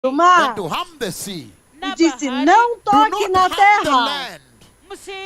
do mar to harm the sea. e disse: não Do toque not na harm the terra, land.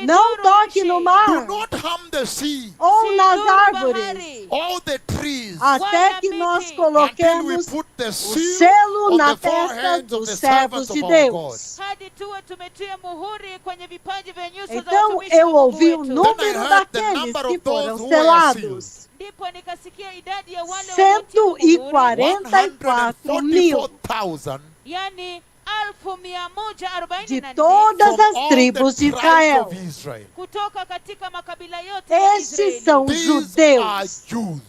não toque no Do mar not harm the sea. ou nas árvores, All the trees. até que nós Until we coloquemos put the o seal selo on na the testa foreheads of dos the servos servants de of our God. Deus. hadi tuwe tumetia muhuri kwenye vipaji vya nyuso za Então watumishi eu wa Mungu ouvi o wetu. número Then I heard the daqueles number que of those foram who were selados: Ndipo nikasikia idadi ya wale waliotiwa muhuri, 144 mil 144,000 yani 1144 de todas from as all tribos de the tribes Israel. of Israel. kutoka katika makabila yote ya Estes Israeli. são These are judeus. Jews.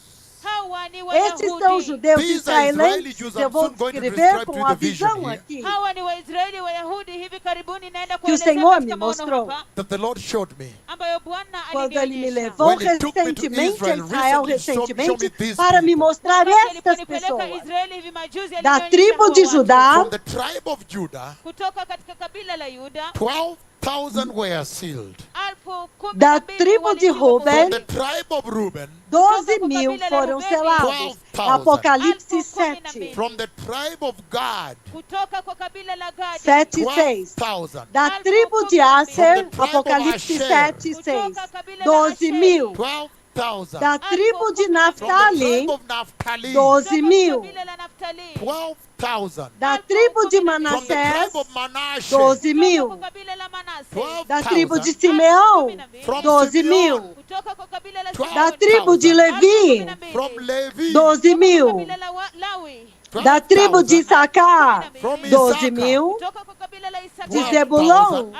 Hawa ni Estes são Wayahudi. judeus These are Israeli israelenses. Jews. Eu I'm vou soon going to descrever describe to com you a the vision visão here. aqui Hawa ni Waisraeli Wayahudi, hivi karibuni naenda que o kuelezea Senhor katika me maono mostrou. hapa, That the Lord showed me. ambayo Bwana quando Ele me alinionyesha. levou When he took me to recentemente a Israel, Israel, recently, show me recentemente, these para me people. mostrar Wakati estas aliponipeleka pessoas Israeli hivi majuzi, da alinionyesha tribo hawa de watu. Judá, From the tribe of Judah, Kutoka katika kabila la Yuda, 12,000 were sealed. 12,000 da tribo de walitiwa From Ruben, the tribe of Reuben, 12 mil foram selados. 12,000. Apocalipse 7, from the tribe of Gad, kutoka kwa kabila la Gadi, 7 e 6. 12,000. Da tribo de Aser, From the tribe of Apocalipse Asher. 7 e 6, 12 mil. 12,000. Da tribo de From the Naftali, tribe of Naphtali, 12 mil. kabila la Naftali, 12,000. Da tribo de From the Manassés, tribe of Manasseh, 12 kutoka mil. kwa kabila la Manase, 12,000. Da tribo de Simeão, From 12 mil. Simeon, kutoka kwa kabila la 12,000. Da tribo de Levi, from Levi, 12 mil. kabila la Lawi, Da tribo de 12,000. Issacar, From 12 Issachar. mil. kutoka kwa kabila la De 12,000. Isakari, Zebulão,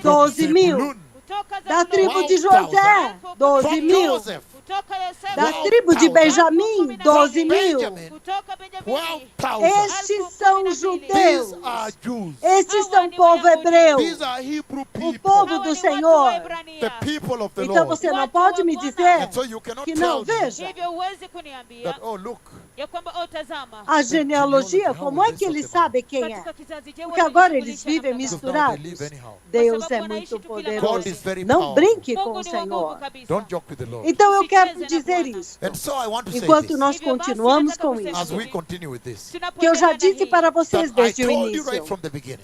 12 mil. Zebulun. kutoka Da Zabuloni, tribo de José, 12 From mil. Joseph, kutoka Yosefu, Da tribo de 12,000. Benjamim, 12 mil. Benjamin, kutoka Benjamini, 12,000. Estes são These judeus. are Jews. Estes são povo hebreu, These are Hebrew o people. povo Hawa do ni Senhor. watu wa Ibrania. The people of the Então Lord. você não pode me dizer And so you cannot que tell não, me veja. Hivyo huwezi kuniambia that, oh, look, ya kwamba tazama, A genealogia, como é que eles sabem quem é? katika kizazi je Porque agora eles vivem because now they misturados. live anyhow. Deus é muito God poderoso. is very Não powerful. brinque com Mungu o ni wa nguvu Senhor. kabisa. Don't joke with the Lord. Então eu quero dizer isso. And so I want to say Enquanto this, nós continuamos com as isso, we continue with this, que eu já disse para vocês that I desde o told you right início, from the beginning,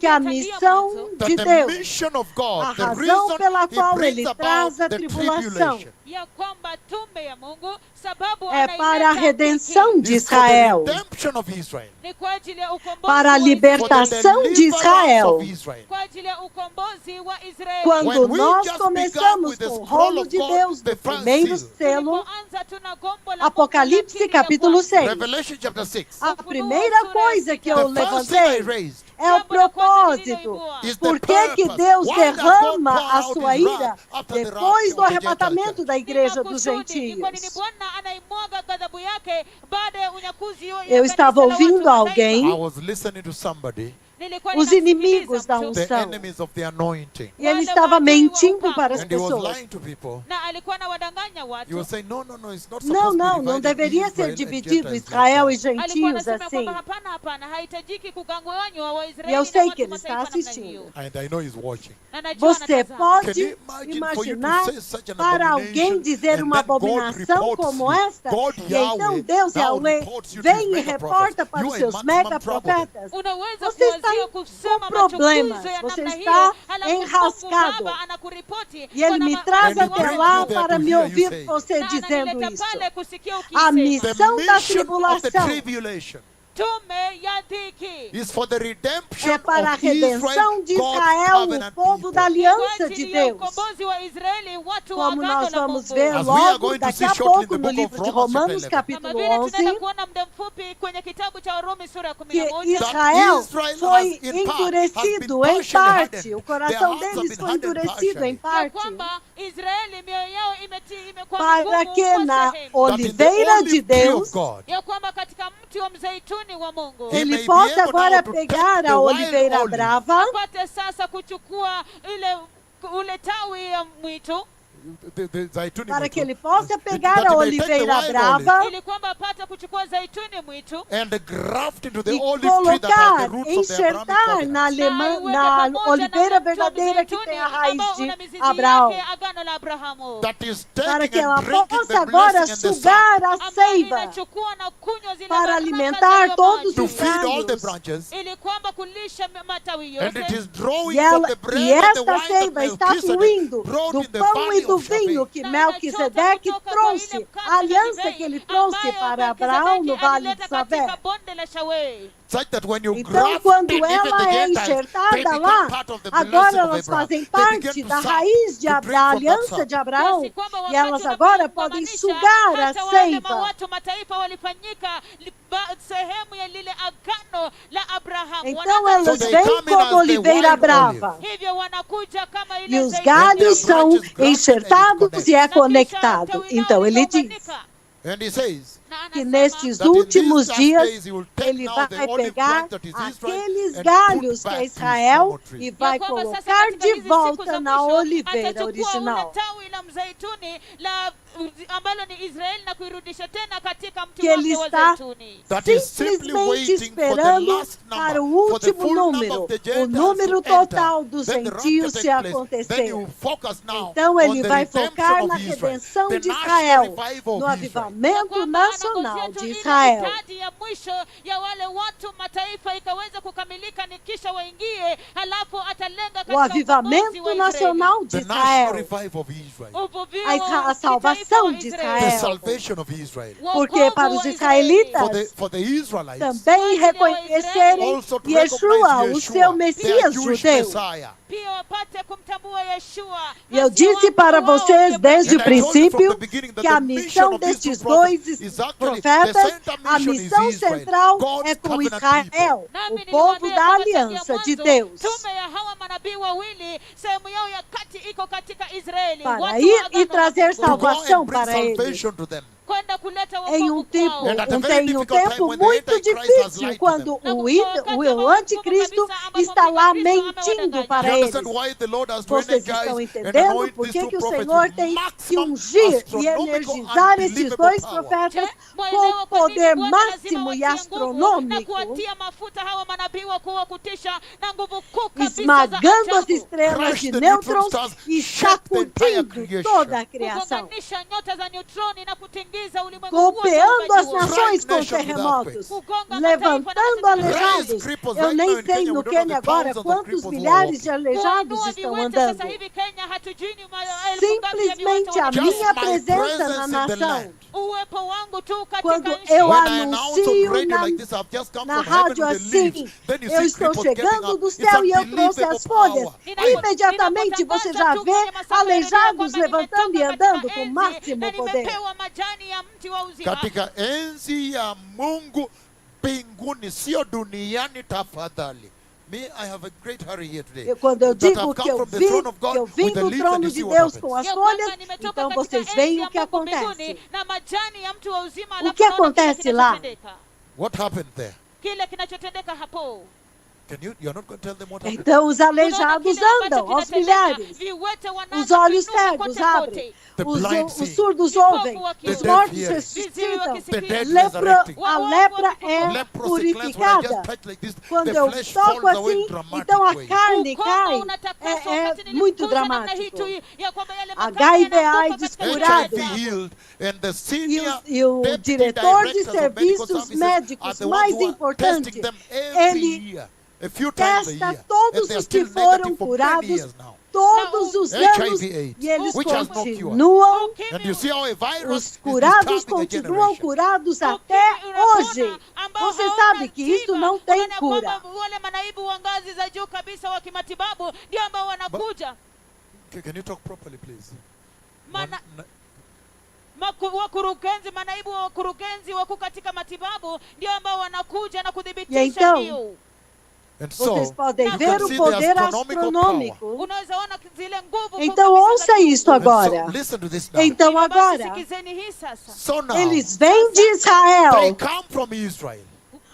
que a missão that de the Deus, mission of a God, the razão reason pela He qual brings Ele about traz a the tribulação, tribulation ya kwamba tume ya Mungu sababu é para a anaileta redenção de is for the Israel, redemption of Israel, ni kwa ajili ya ukombozi para a wa for the libertação de deliverance Israel. of Israel. kwa ajili ya ukombozi wa Israeli. Quando When we nós just começamos began with the com o scroll rolo of de God, Deus the do first primeiro seal. selo, Tulipoanza tuna gombo la Apocalipse Mungu la capítulo pili ya 6. Revelation chapter 6. A primeira coisa que eu The first thing I levantei raised é o propósito. is the Por que que purpose. Deus Why does God derrama pour a out sua His ira wrath after the depois rapture do of the Gentile arrebatamento church? da igreja dos Kwa nini gentios? Bwana anaimwaga ghadhabu yake baada ya unyakuzi ya Eu kanisa estava la watu ouvindo wa alguém, I was listening to somebody, Nilikuwa os ninamsikiliza inimigos da mtu, the unção, enemies of the anointing, e ele estava mentindo para as and he was pessoas. lying to people. na alikuwa anawadanganya He watu. was saying, no, no, no, it's not Não, supposed to não, be não divided deveria Israel ser and dividido Gentiles Israel e like that. Alikuwa gentios anasema assim. kwamba hapana, haihitajiki kugawanywa Waisraeli E eu na sei watu que ele mataifa está namna assistindo. hiyo. And I know he's watching. Na najua Você anatazama. pode Can you imagine for you to imaginar say such an para alguém abomination dizer and uma then God abominação reports como you? esta, God e então Yahweh Deus now Yahweh reports you to his vem e mega reporta prophets. para You os are in seus maximum mega trouble. profetas. Unaweza Você está kuwazia com kusema problemas, machukizo ya você namna está hiyo, halafu Mungu enrascado. Baba anakuripoti E ele kwa me nama- traz And he até brings lá you there para to me hear you ouvir say. você na dizendo ananileta isso. pale kusikia A ukisema. missão The da mission of the tribulação tribulation Tume ya dhiki is for the redemption é para a of Israel, redenção de God's Israel, o covenant povo people. da kwa aliança de ajili ya Deus. ukombozi wa Israeli, watu wa Como agano nós la vamos Mungu. ver As we are logo going to daqui see a shortly in pouco the no book of livro de Romans Romanos, chapter 11. Kama capítulo vile tunaenda 11, kuona muda mfupi kwenye kitabu cha Warumi sura ya que 11 Israel Israel foi has, in part, endurecido has em been partially parte. hardened. O coração Their hearts have deles been foi hardened endurecido em partially. ya parte. kwamba Israeli mioyo yao imekuwa Para migumu que kwa na sehemu. That in the oliveira olive de tree Deus of God, Ya kwamba katika mti wa mzeituni wa Mungu He may ele be possa able agora now to pegar take the a wild oliveira olive brava apate sasa kuchukua ule tawi ya mwitu the zaituni para que mwitu, ele possa pegar that a he may take the oliveira wild brava ili kwamba apate kuchukua zaituni mwitu and graft into the e olive tree that has the colocar, roots of the Abrahamic enxertar covenant. na, na oliveira verdadeira que tem a raiz de Abraão, agano la Abrahamu, That is para taking que ela and drinking possa the agora blessing and the sap sugar a ambayo seiva inachukua na kunywa zile para baraka alimentar za hiyo todos to maji, os feed all the galhos. branches, ili kwamba kulisha matawi and it yote. is drawing E, from ela, the e bread and the esta wine that seiva está Melchizedek fluindo brought do in the pão valley e do of Shaveh. vinho que Melquisedeque trouxe, a aliança que ele trouxe para Abraão no Vale de Savé. Such that when you Então, graft quando in, even ela the é Gentiles, they enxertada become lá, part of the agora blessing of elas Abraham. fazem They parte begin to da suck, raiz de to drink Abraão, a from that aliança sap. de Abraão, Basi kwamba e wakati elas agora podem wanapounganisha, sugar a hata wale seiva watu mataifa walifanyika sehemu ya lile agano la Abrahamu. Então Wanaanza elas they vêm come in como as the oliveira wild brava. hivyo wanakuja kama ile E os zaituni. galhos são branches grafted enxertados e é Na kisha conectado. tawi lao Então ele diz likaunganika. And he says Na que anasema nestes that in últimos these last days dias he will take ele now vai the olive pegar branch that is Israel aqueles and galhos put que back é to his Israel normal tree. e vai ya kwamba sasa colocar katika de hizi siku volta za na mwisho oliveira atachukua ule original. tawi la mzaituni ambalo ni Israeli na kuirudisha tena katika mti Que ele wake wa está zaituni. That is simply simplesmente waiting for the esperando last para o number, for the último full number número, of the o Gentiles número to enter. total dos Then the rapture gentios takes se place. Then acontecer. you focus now Então on ele the vai redemption focar of na Israel, redenção the de national Israel, revival no of Israel. avivamento Kwamba nacional anangojea tu de ile Israel. idadi ya mwisho ya wale watu mataifa ikaweza kukamilika ni kisha waingie, halafu atalenga O katika ukombozi avivamento wa nacional de The national Israel. revival of Israel. Uvuvio A wa salvação kitaifa wa de Israeli. The Israel. salvation of Israel. Porque Wokovu para wa os Israeli. israelitas For the Israelites, também reconhecerem also to Yeshua, recognize o seu Yeshua, their Messias Jewish judeu. Messiah. Pia wapate kumtambua Yeshua. E eu Basi disse wao para wao vocês ndio desde o And I told you from princípio the beginning that que a the mission missão of these two destes prophets dois is actually profetas, the center a mission is missão Israel, central God's é com covenant people. Israel, Nami o povo niliwaambia da kama tangia aliança de mwanzo, Deus, tume ya hawa manabii wawili sehemu yao ya kati iko katika Israeli. para Watu ir wa e agano trazer la Mungu. To go salvação and bring para eles. salvation to them. Kwenda kuleta Em wokovu tempo, kwao. And at a em very um difficult time tempo when the muito Antichrist has lied difícil, to quando them. o anticristo está lá mentindo You para eles. understand why the Lord has to Vocês energize estão and entendendo anoint por these que, two que o prophets Senhor with tem que maximum ungir e astronomical, energizar esses unbelievable dois power. profetas Mwelewa com kwa nini poder Bwana lazima máximo e watie nguvu na astronômico, kuwatia mafuta hawa manabii wakuu wa kutisha na nguvu kuu kabisa za esmagando as ajabu. estrelas Crush de the neutron nêutrons stars, e shake the entire sacudindo creation. toda a criação, Kugonganisha nyota za neutroni na kutingiza ulimwengu wote golpeando as uumbaji wote. nações com Nations with terremotos, Kugonga levantando mataifa na aleijados. Raise cripples Eu right now nem in sei Kenya. no We don't Quênia know the agora thousands of quantos cripples who are milhares de walking. aleijados Kuinua estão viwete andando. sasa hivi Kenya hatujui ni elfu ngapi ya viwete Simplesmente a wanatembea. Just minha my presença presence na in the nação, land. Uwepo wangu tu katika quando nchi. eu When I announce on anuncio radio na, like this, I've just come na from heaven rádio with the leaves. assim, Then you eu see estou cripples getting chegando up. do It's céu e eu trouxe unbelievable as folhas. power. Imediatamente você já vê aleijados levantando e andando com máximo poder. Nimepewa majani ya mti wa uzima. Katika enzi ya Mungu mbinguni, sio duniani tafadhali. Me, I have a great hurry here today. Quando eu That digo I've que come eu from the vim, throne of God que eu vim with the do leaves, trono and you de see what Deus happens. com as Ya folhas, kwamba nimetoka então katika vocês enzi veem ya o que Mungu mbinguni acontece. na majani ya mti wa uzima, O alafu que naona kile acontece lá? kinachotendeka. What happened there? Kile kinachotendeka hapo. You're not going to tell them what happened? Então os Unaona aleijados kile ambacho andam aos kinatendeka. milhares. Viwete Os wanaanza olhos kuinuka cegos kote abrem, kote. The blind see. os surdos Vipofu ouvem, wakiona. os The mortos deaf hear. ressuscitam, The dead lepra, resurrecting. a lepra é Leprosy cleansed when I just purificada. touch like this. Quando The eu flesh toco falls away in assim, dramatic então a way. carne Ukoma cai. unatakaswa É wakati muito nilikuza namna hii dramático. tu, ya kwamba yale HIV makali yanaanguka AIDS katika curado. mwili HIV wako. healed, and the E senior o deputy diretor de directors of medical serviços services are médicos the ones mais who are importante, testing them every ele year, a few times a testa year, and todos they're os que still foram negative for many curados years now. todos os anos HIV/AIDS, e eles which has no cure. continuam, And you see how a virus os is curados disturbing a continuam generation. curados até hoje. Você sabe que isso não tem cura. Wale manaibu wa ngazi za juu kabisa wa kimatibabu ndio ambao wanakuja. Can you talk properly, please? Mana- wakurugenzi, manaibu wa wakurugenzi wakuu katika matibabu ndio ambao wanakuja na E kuthibitisha então, hiyo. And vocês so, podem you ver can o see the poder astronomical astronômico. Unaweza ona zile nguvu. Então ouça isso and so agora. listen to this now. Então Hivyo basi agora, sikizeni hii sasa. So now, eles vêm de they Israel. come from Israel.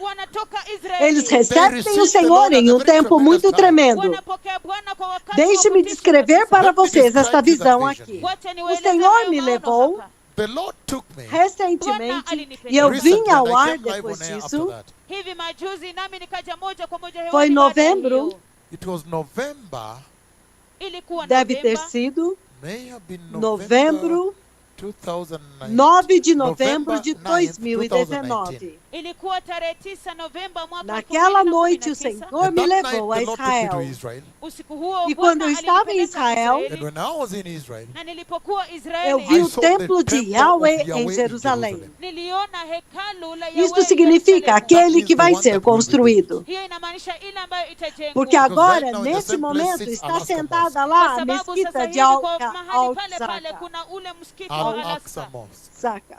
wanatoka Israeli. Eles recebem o Senhor em um tempo muito tremendo. Wanapokea Bwana kwa wakati wa Deixe-me kutisha descrever kabisa. para Let me vocês esta describe you that visão vision. aqui. Wacha O niwaeleze Senhor hayo me maono levou hapa. The Lord took me recentemente e eu recently, vim ao and I ar came live depois on air after disso. that. Hivi majuzi nami nikaja moja kwa moja hewani Foi em baada ya novembro. hiyo. It was November, Ilikuwa Deve ter Novemba. sido may have been novembro, 2019. 9 de novembro de November 9th, 2019. Ilikuwa tarehe 9 Novemba mwaka Naquela noite o 2019. Senhor And me that night levou a the Lord took me to Israel. Israel. Usiku huo E Bwana quando eu estava em alinipeleka Israel, Israeli, And when I was in Israel, na nilipokuwa Eu Israeli, vi I o saw the templo de temple of Yahweh Yahweh em in Jerusalém. Jerusalem. niliona hekalu la Yahweh Isto em significa Yerusalemu. aquele que vai That means the ser one that will be construído. Hiyo inamaanisha ile ambayo itajengwa. Porque Because agora, right now in the neste same place momento, sits está Alaska sentada Kwa lá a sababu sasa mesquita hivi de kwa mahali pale pale Al-Aqsa. kuna ule msikiti wa Al-Aqsa Alaska. Mosque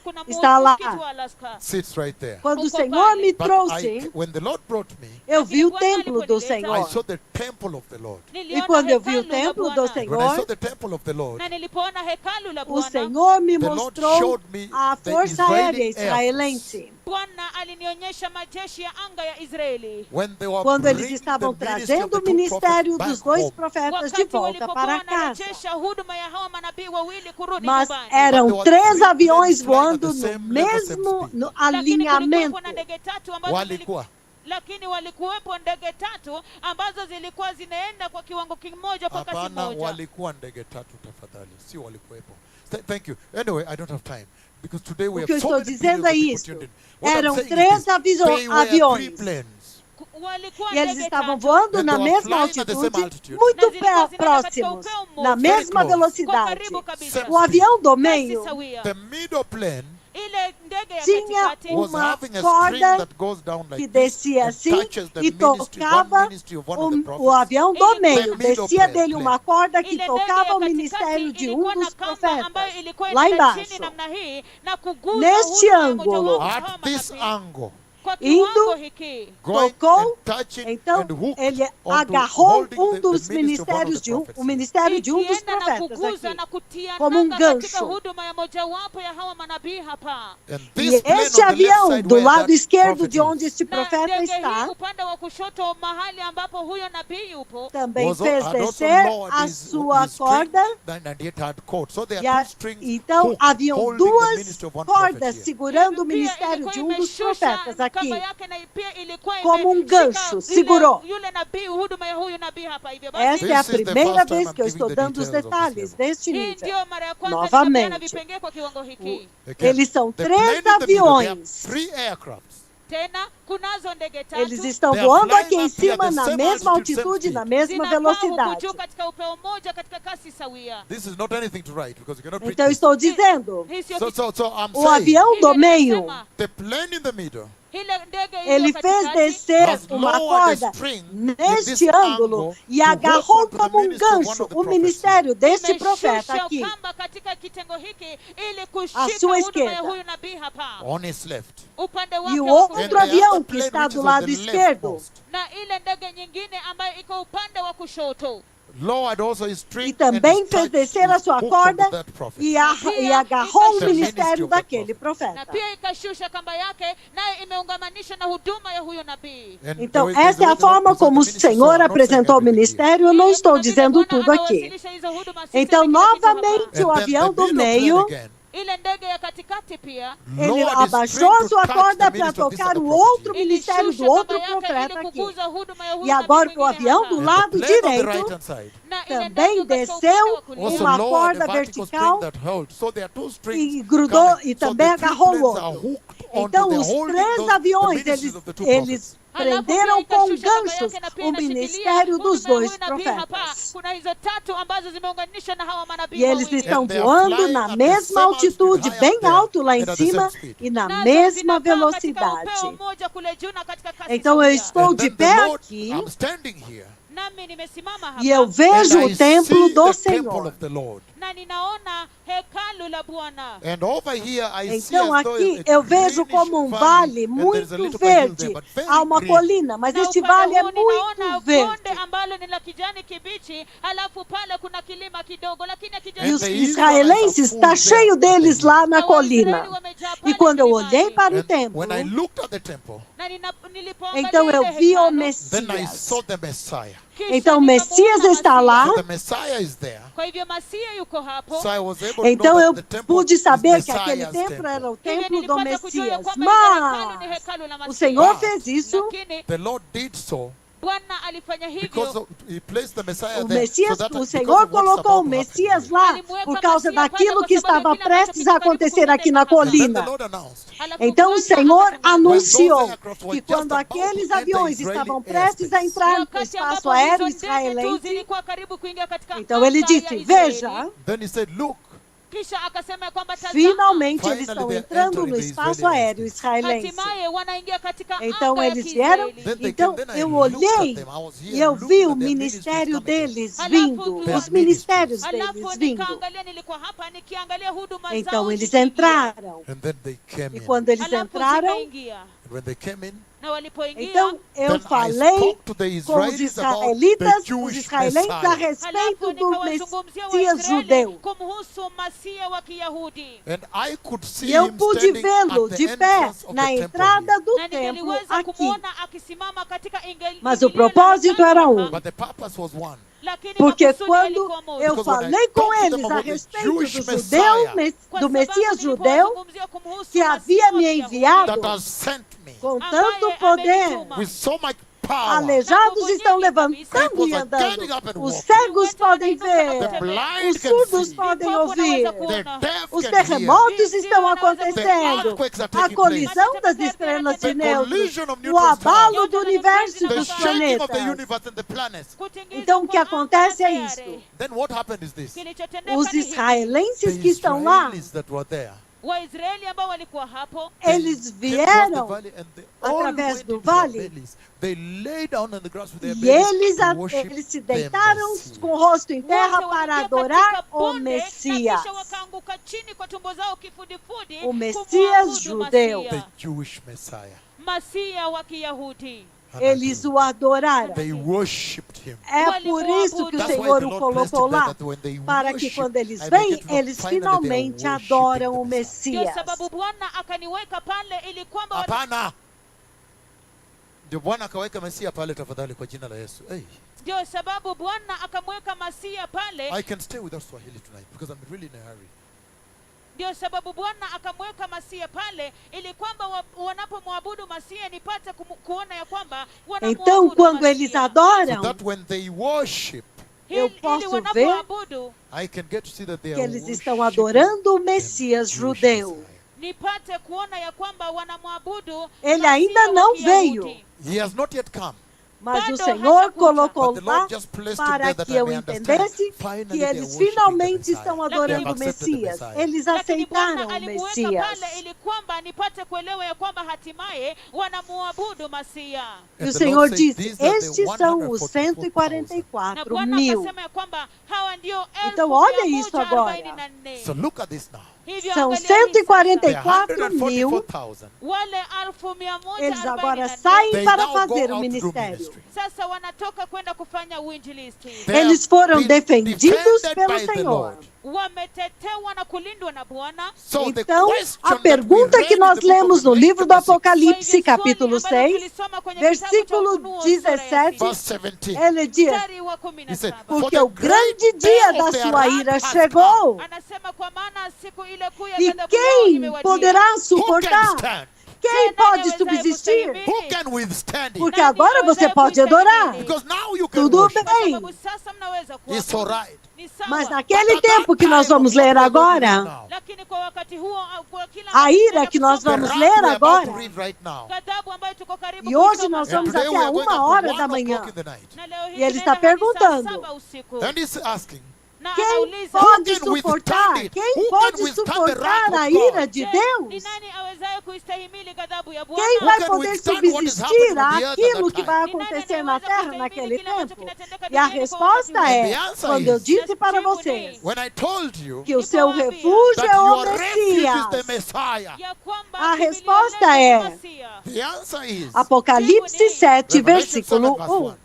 Kuna Está lá. msikiti wa Alaska. sits right there. Quando o Uko Senhor pale. me But trouxe, when the Lord brought me, eu vi o templo do I Senhor. saw the temple of the Lord. E Niliona quando eu vi o hekalu la templo do Bwana. When I saw Senhor, the temple of the Lord, Na nilipoona hekalu la o Bwana, Senhor me the Lord mostrou showed me a the Força Israeli Aérea Air Force. Israelense. Bwana alinionyesha majeshi ya anga ya Israeli. When they were Quando eles bringing estavam the ministry of trazendo the o two ministério prophets dos back dois home. profetas de Wakati volta walipokuwa para casa. wanarejesha huduma ya hawa manabii wawili kurudi Mas nyumbani. eram But there were 3 three aviões planes flying at the voando same no level, same mesmo speed. no Lakini kulikuwepo alinhamento. na ndege tatu ambazo Walikuwa. lakini walikuwepo ndege tatu ambazo zilikuwa zinaenda kwa kiwango kimoja kwa kasi Hapana, moja. walikuwa ndege tatu tafadhali, si walikuwepo. Thank you. Anyway, I don't have time because today we O que eu have so estou many dizendo billions é of people isto. tuned in. What I'm Eram saying is 3 this, they were three aviões. planes. Walikuwa E eles ndege estavam tatu. voando And na they were mesma flying at the same altitude, altitude. muito Na zilikuwa zinaenda próximos, katika upeo na mmoja. mesma Very close. Kwa velocidade. karibu kabisa. O avião do Kasi meio sawia. The middle plane Ile ndege ya tinha katikati was uma having a string corda that goes down que like this descia and assim touches the e ministry, one tocava ministry of one of the o prophets. avião do meio. middle Descia plane. dele uma corda que ile ndege tocava ya o ministério katikati de ilikuwa na dos kamba ambayo profetas. ilikuwa Lá inaenda embaixo. chini namna hii na kuguza Neste huduma ya ângulo. mojawapo wa hawa At this manabii. angle, Kwa indo, kiwango hiki going tocou, and touching então and hooked ele onto agarrou holding um the dos ministry of one of ministérios the de prophets o here. ministério de dos ikienda na profetas kuguza aqui. na kutia Como nanga katika gancho. huduma ya mojawapo ya hawa manabii hapa. And E this plane este on the left avião, side do where lado that esquerdo prophet de onde is, este Na profeta ndege hii está, upande wa kushoto mahali ambapo huyo nabii yupo também was fez had also descer lowered a his sua string corda. and it had caught. So there E are a, two strings então hooked, haviam holding the duas ministry of one prophet cordas here. segurando o Pia ministério ilikuwa de dos imeshusha profetas aqui. kamba yake na pia ilikuwa Como imeshika gancho, segurou. yule nabii huduma ya huyu nabii hapa hivyo Esta basi. é a This is the primeira first time vez I'm que eu giving estou the dando os details of this detalhes level. deste Hii nível. ndio mara ya kwanza Novamente. ninapeana vipengee kwa kiwango hiki. Again, Eles são the 3 plane in the middle, there are aviões. 3 aircrafts. Tena kunazo ndege tatu Eles estão They are voando flying aqui em up here at cima the na same mesma altitude, same altitude, na speed. mesma zinakaa huku velocidade. juu katika upeo mmoja katika kasi sawia. This is not anything to write because you cannot read Então eu this. estou dizendo, Hii sio So I'm o saying avião do Ile meio, inasema, the plane in the middle ile ndege ele iliyo fez katikati descer has uma lowered the corda string in this neste ângulo angle e to agarrou hold onto the como um ministry of one gancho of the o prophets ministério deste profeta imeshusha aqui. kamba katika kitengo hiki ili À kushika sua huduma ya esquerda. huyu nabii hapa on his left. upande E wake o wa outro And kushoto. the avião other que plane está which do is on lado the esquerdo. leftmost na ile ndege nyingine ambayo iko upande wa kushoto lowered also his string E também and fez touched descer a his sua hook corda onto that prophet. e agarrou o It's a ministério ministry of that daquele na profeta. pia ikashusha kamba yake nayo imeungamanishwa na huduma ya huyo nabii. And Então, the way essa é a the Lord forma presented como o the ministry, so Senhor I'm not saying apresentou o everything here. ministério. Eu não Ili estou kuna vile dizendo Bwana tudo aqui. anawasilisha hizo huduma, si Então, sema kila kitu hapa. novamente, o And then avião the do middle plane meio, again Ile ndege ya katikati pia ele lowered his abaixou string a to sua touch corda the para ministry of this tocar other o prophet outro here. ministério ilishusha do outro kamba yake profeta ili aqui. kuguza huduma ya huyu E agora nabii o mwingine avião hapa. do And lado the plane on the direito right hand side Na ile também ndege katika desceu upande wa also kulia. uma lowered corda the vertical string vertical that held. So there are two strings e grudou coming. e So também the three agarrou o planes are outro. hooked onto, Então, they're os holding 3 those, the aviões, ministries of the two prophets. eles Halafu prenderam pia com ikashusha kamba ganchos yake na pia o inashikilia ministério dos huduma ya dois huyu nabii hapa. profetas. Kuna hizo tatu ambazo zimeunganishwa na hawa manabii E eles wawili. estão And they are voando flying na at the mesma same altitude, altitude, high bem up there, alto lá em and at the same cima speed. e na Nazo mesma zinakaa katika velocidade. upeo mmoja kule juu na katika kasi Então eu sawia. estou And de then the pé Lord, aqui I'm standing here, Nami nimesimama e eu hapa vejo and I o templo see do the temple Senhor. of the Lord. na ninaona hekalu la Bwana. And over here I see Então as though aqui a eu vejo greenish como um valley, vale and there's a muito little hill verde. there, but very Há uma green. colina, mas Na este upande vale é huu ninaona muito bonde verde. ambalo ni la kijani kibichi, halafu pale kuna kilima kidogo, lakini E hakijani os the israelenses, Israelites está are full cheio there. deles lá na Na Waisraeli colina. wamejaa E pale quando eu milimani. olhei para o And templo, when I looked at the temple, Na nilipoangalia então eu ile vi o hekalu, then I Messias. saw the Messiah. kisha Então o nikamuona Messias está Masia. lá. So the Messiah is there. Kwa hivyo Masia yuko hapo. So I was able to Então know eu that the temple pude is saber que aquele Messiah's templo temple. era o Hivyo templo do nilipata kujua ya Messias. kwamba ile hekalu ni Mas hekalu la o Masia. Senhor But fez isso. Lakini The Lord did so Bwana alifanya because hivyo. of, He placed the Messiah O there. Messias, so that o because Senhor of what's colocou o about to happen Messias here. lá por causa daquilo que estava prestes a acontecer aqui na And then the colina. Lord announced, Halafu Então o Bwana Senhor akasema, anunciou aircraft were que just quando about to aqueles enter aviões Israeli estavam prestes a airspace. entrar no wakati espaço ambapo aéreo hizo ndege tu israelense, zilikuwa karibu kuingia katika então ele anga ya disse: Israeli, Veja, Then He said, look, kisha akasema kwamba tazama, finalmente eles Finally estão they're entrando entering no the espaço Israeli aéreo airspace. israelense. hatimaye wanaingia katika Então anga ya eles vieram, Kiisraeli. Then they então came, then I eu looked at olhei them. I was here e eu looking vi at o their ministério ministries coming. deles Halafu vindo, Their os ministérios Halafu deles vindo. nikaangalia, nilikuwa hapa nikiangalia huduma Então zao eles zikiingia. entraram. And then they came E in. quando eles Halafu entraram, zikaingia. And when they came in, Na walipoingia, então eu then I falei spoke to the com os Israelis about the israelitas, os Jewish israelenses a Messiah. respeito halafu do nikawazungumzia Messias Waisraeli judeu. kumhusu Masia wa Kiyahudi. And I could see E eu him pude standing vê-lo at the de pé entrance of na the temple entrada here. do Na templo ningeliweza aqui. kumwona akisimama katika Mas o ingilio la propósito hekalu era hapa, um. But the purpose was one. lakini Porque makusudi quando yalikuwa moja. eu Because when I falei com talked to them eles a about the respeito Jewish do Messiah, judeu, Kwa do sababu Messias judeu, nilipowazungumzia kumhusu que Masia havia wa me Kiyahudi, enviado that has sent me com ambaye tanto poder, amenituma. with so much power. aleijados estão levantando Cripples e are andando, getting up and os walking. cegos podem The ver, blind os can surdos see. podem Vipofu ouvir, wanaweza The kuona. deaf os can hear. terremotos estão The acontecendo, earthquakes are a taking colisão place. das estrelas The de neutros, collision of o neutron stars. abalo do universo e The dos shaking of the planetas. universe and the planets. Kutingizwa Então o que kwa anga acontece na é sayari. isto. Then what happened is this. Kilichotendeka Os ni hiki. israelenses The que estão lá, Israelis that were there, Waisraeli ambao walikuwa hapo, eles came towards the vieram valley and they all através went do into their vale. bellies. They lay down on the grass with their e bellies to eles worship se the deitaram Messiah. com o rosto em terra wote para waliingia adorar katika o bonde, na Messias. kisha wakaanguka chini kwa tumbo zao kifudifudi O Messias kumwabudu judeu. Masia. The Jewish Messiah. Masia wa Kiyahudi. And Eles I o adoraram. They worshipped him. É por isso que o That's why Senhor the o Lord placed colocou him there, lá, that when they para que worship, quando eles I vêm, begin to know eles finally they are finalmente worshiping adoram the o Ndio Messias. sababu Bwana akaniweka pale ili kwamba Hapana. Ndio Bwana akaweka Mesia pale tafadhali kwa jina la Yesu. Hey, ndio sababu Bwana akamweka Masia pale. I can stay with us Swahili tonight because I'm really in a hurry. Ndio sababu Bwana akamweka Masia pale ili kwamba wanapomwabudu Masia nipate kuona ya kwamba Então, wanamwabudu quando eles Masia. So adoram, that when they worship, eu Ili posso wanapoabudu I can get to see that they que are eles estão worshiping adorando o the Messias Jewish judeu. Messiah. nipate kuona ya kwamba wanamwabudu Ele Masia ainda wa não Kiyahudi. veio. He has not yet come. Mas o Bado Senhor hajakuja. colocou But the lá Lord just placed him para there that que I eu may understand. entendesse Finally, que they are eles worshiping the finalmente Messiah. estão They adorando o have accepted the Messias. Messiah. Eles Lakini Bwana aceitaram o alimuweka Messias. pale ili kwamba nipate kuelewa ya kwamba hatimaye wanamuabudu Masia. E And o the Senhor Lord said, disse, "These are the estes são os 144,000." Na 144 Bwana mil. akasema ya kwamba hawa ndio Então, olha 1,144. isso agora. So look at this now. Hivyo São angalia hii sasa. 144 mil. 144,000. Wale Eles agora 1,144 saem They para now fazer go o out to do ministério. ministry. sasa wanatoka kwenda kufanya uinjilisti. They Eles have foram been defendidos defended pelo by the Senhor. Lord. Wametetewa na kulindwa na Bwana. So the Então, question a that we pergunta read que in nós the book of lemos no Revelation, livro do chapter 6, Apocalipse, Kwa hivyo capítulo swali ambalo 6, tulisoma kwenye kitabu cha versículo Ufunuo sura ya 17, sita, verse 17. ele diz, mstari wa He said, 17. "For porque the o grande great dia day da of their sua wrath ira has chegou. Anasema kwa maana siku ile kuu ya E ghadhabu yao quem imewadia. poderá come. Who can suportar? stand? Quem pode subsistir? Who can withstand it? Porque agora você pode adorar. Because now you can Tudo worship. Kwa bem. sababu sasa mnaweza kuabudu. It's all right. Ni sawa. Mas naquele tempo que nós vamos ler agora, Lakini kwa wakati huo kwa kila a ira que nós The vamos wrath ler we are about to agora, read right now. ghadhabu ambayo tuko karibu e hoje kusoma nós sasa. vamos Today we até are going 1 up to hora 1 da o'clock manhã. in the night. Na leo hii E ele tunaenda está hadi saa perguntando. 7 usiku. And he's asking, na Quem anauliza, pode Who can suportar? withstand it? Quem Who pode can withstand the suportar wrath a of ira God? de ni Deus? nani awezaye kuistahimili ghadhabu ya Quem Bwana? vai can poder withstand what is happening subsistir on the earth at àquilo that que time? vai Ni nani acontecer na anayeweza terra kustahimili naquele kile ambacho tempo? kinatendeka E a duniani kwa wakati resposta huu? And the é, answer quando eu is, disse para Just vocês when I told you que o seu Nicoambia refúgio that é o your refuge is the Messias. Messiah, ya kwamba A kimbilio resposta letu ni é- Masia. the answer is Apocalipse 7, Revelation 7 versículo verse 1. 1.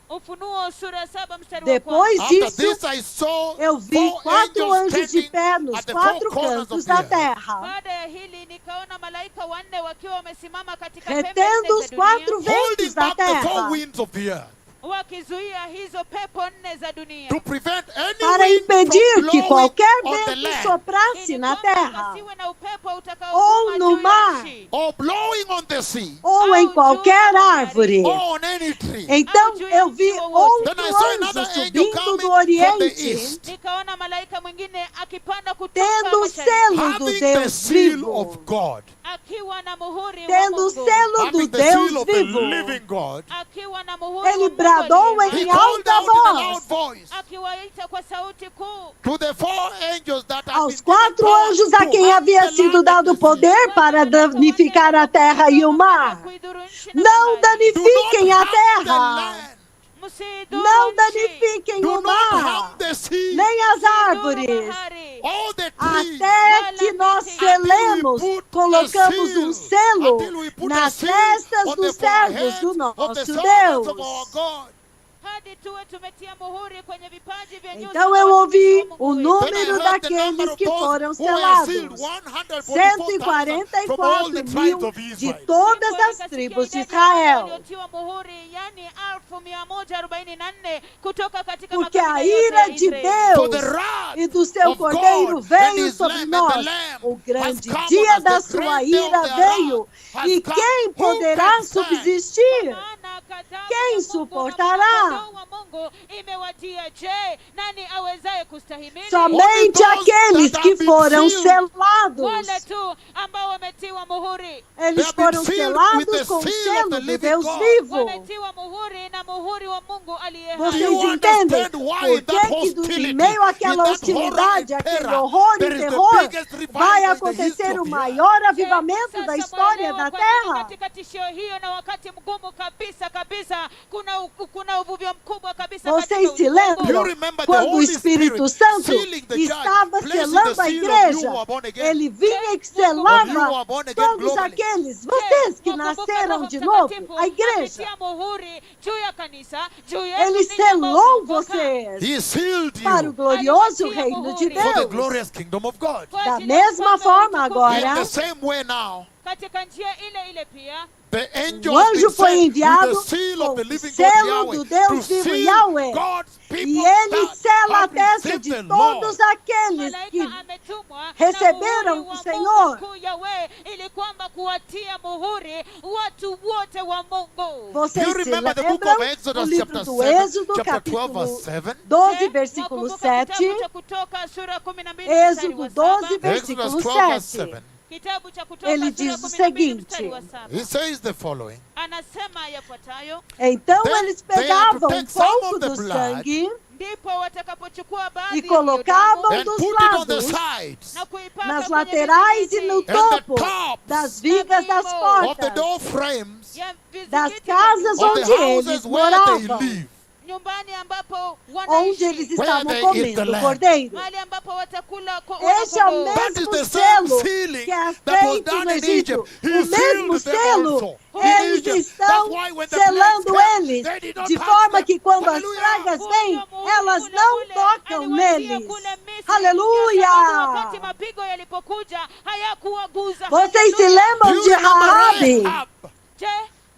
Ufunuo sura 7 mstari wa Depois After disso, this I saw eu vi 4 4 angels anjos de standing pé nos at the 4 4 corners cantos of the da earth, terra, Baada ya hili nikaona malaika wanne wakiwa wamesimama katika pembe retendo nne os za 4 dunia, holding ventos da back the 4 terra, winds of the earth, wakizuia hizo pepo nne za dunia, to prevent any para wind impedir from que blowing qualquer on the vento land soprasse ili na kwamba terra, pasiwe na upepo Ou utakaovuma no juu ya mar. nchi, or blowing on the sea ou em qualquer árvore. or on any tree. Então eu vi outro Then I saw anjo another angel subindo coming do from the Oriente, east, Nikaona malaika mwingine akipanda kutoka tendo o mashariki, selo do having the Deus seal vivo. of God, akiwa na muhuri wa Tendo o Mungu, selo do having the seal Deus of the vivo. living God. akiwa na muhuri wa Ele Mungu bradou aliye He em hai, called alta out in a loud voz voice akiwaita kwa sauti kuu to the 4 angels that had aos been given 4 power anjos a to quem harm havia the sido land and dado the sea. poder para danificar a terra e o mar. kuidhuru nchi na Não bahari. Do danifiquem not a harm the terra, land. Msidhuru não nchi, danifiquem Do o not harm mar, the sea. nem as msidhuru árvores. bahari. All the trees. Até que nós selemos, colocamos um selo Until we put a nas seal testas on the dos servos foreheads do of the nosso servants of Deus. our God. Hadi tuwe tumetia muhuri kwenye vipaji vya nyuso Então za eu watumishi ouvi wa Mungu o wetu. Then I número heard the number daqueles of que those foram who were sealed, selados. 144,000 from all the 144 tribes mil of de Israel. todas Ndipo as nikasikia tribos de idadi ya wale Israel. waliotiwa muhuri, yani 1144 kutoka katika Porque makabila a yote ira ya de Israeli. For the Deus wrath e do seu of cordeiro God and veio his sobre lamb, and the nós. lamb O grande has come dia on us, da the sua great day of ira their veio. wrath has E come. quem Who poderá can stand? subsistir? Maana ghadhabu Quem ya Mungu na suportará? mwana-kondoo wa Mungu imewadia. Je, nani awezaye kustahimili? Somente Only those aqueles that que have been foram sealed. selados. Wale tu ambao wametiwa muhuri, Eles They have been foram sealed with the selados com o seal of selo the do living Deus God. vivo. wametiwa muhuri na muhuri wa Mungu aliye Do hai. Vocês you entendem understand why por in that que em hostility, meio àquela in that hostilidade, horror and aquele terror, horror there e is the terror, biggest revival vai in the acontecer history o of the earth? maior avivamento da Sasa história mnaelewa da kwa nini Terra? katika tishio hiyo na wakati mgumu kabisa kuna uvuvio mkubwa kabisa Vocês katika se ulimwengu. Do you lembram remember the quando o Holy Espírito Spirit Santo sealing the church, estava placing the selando a seal of you igreja? who are born again? Ele vinha e Of you selava who are born again todos globally. aqueles, vocês que Mwakumbuka nasceram Roho de novo, Mtakatifu a igreja. akitia muhuri juu ya kanisa, juu yetu Ele ninyi ambao selou mmeokoka. vocês He sealed para o you glorioso reino de for the Deus. glorious kingdom of God. Kwa Da ajili ya mesma ufalme forma wa utukufu. agora, In the same way now, Katika njia ile ile pia the angel o has anjo been foi sent enviado with the seal com of the o living God selo Yahweh do Deus to vivo seal Yahweh. God's people E ele that sela a have testa received de the Lord. todos aqueles que malaika ametumwa receberam na o muhuri wa Senhor. Mungu mkuu Yahweh, ili kwamba kuwatia muhuri watu wote wa Mungu. Do vocês you se remember the book lembram of o Exodus livro chapter do 7, Êxodo, chapter 12 capítulo verse 7? 12, Je, versículo mwakumbuka 7. kitabu cha Kutoka sura 12 mstari wa Êxodo 12, 7? versículo Exodus 12 verse 7. 7. Kitabu cha Kutoka Ele sura diz o 12 seguinte, mstari wa 7. He says the following. Anasema yafuatayo: Então Then eles they are to pegavam take um some pouco of the do blood sangue ndipo watakapochukua baadhi e ya hiyo colocavam damu and dos put it on the lados, sides na kuipaka nas kwenye laterais e no vizingiti And the topo tops das vigas das of the portas door frames ya vizingiti das vya casas of onde the houses eles where they moravam, live, nyumbani ambapo onde eles wanaishi, estavam they eat the comendo o lamb. cordeiro. mahali ambapo watakula Esse é o wanakondoo. That is mesmo the same selo sealing que é that was feito done no in Egito. Egypt. He O mesmo sealed them selo, also in eles Egypt. estão That's why when the selando plagues came, eles, they did not de touch forma them. que quando as Hallelujah. pragas vêm, Huyo muhuri elas ule não ule tocam aliwatia neles. kule Misri, Aleluia! kwa sababu wakati mapigo yalipokuja hayakuwaguza. Vocês se Haleluya! Do lembram you de remember Raabe? Rahab? Je,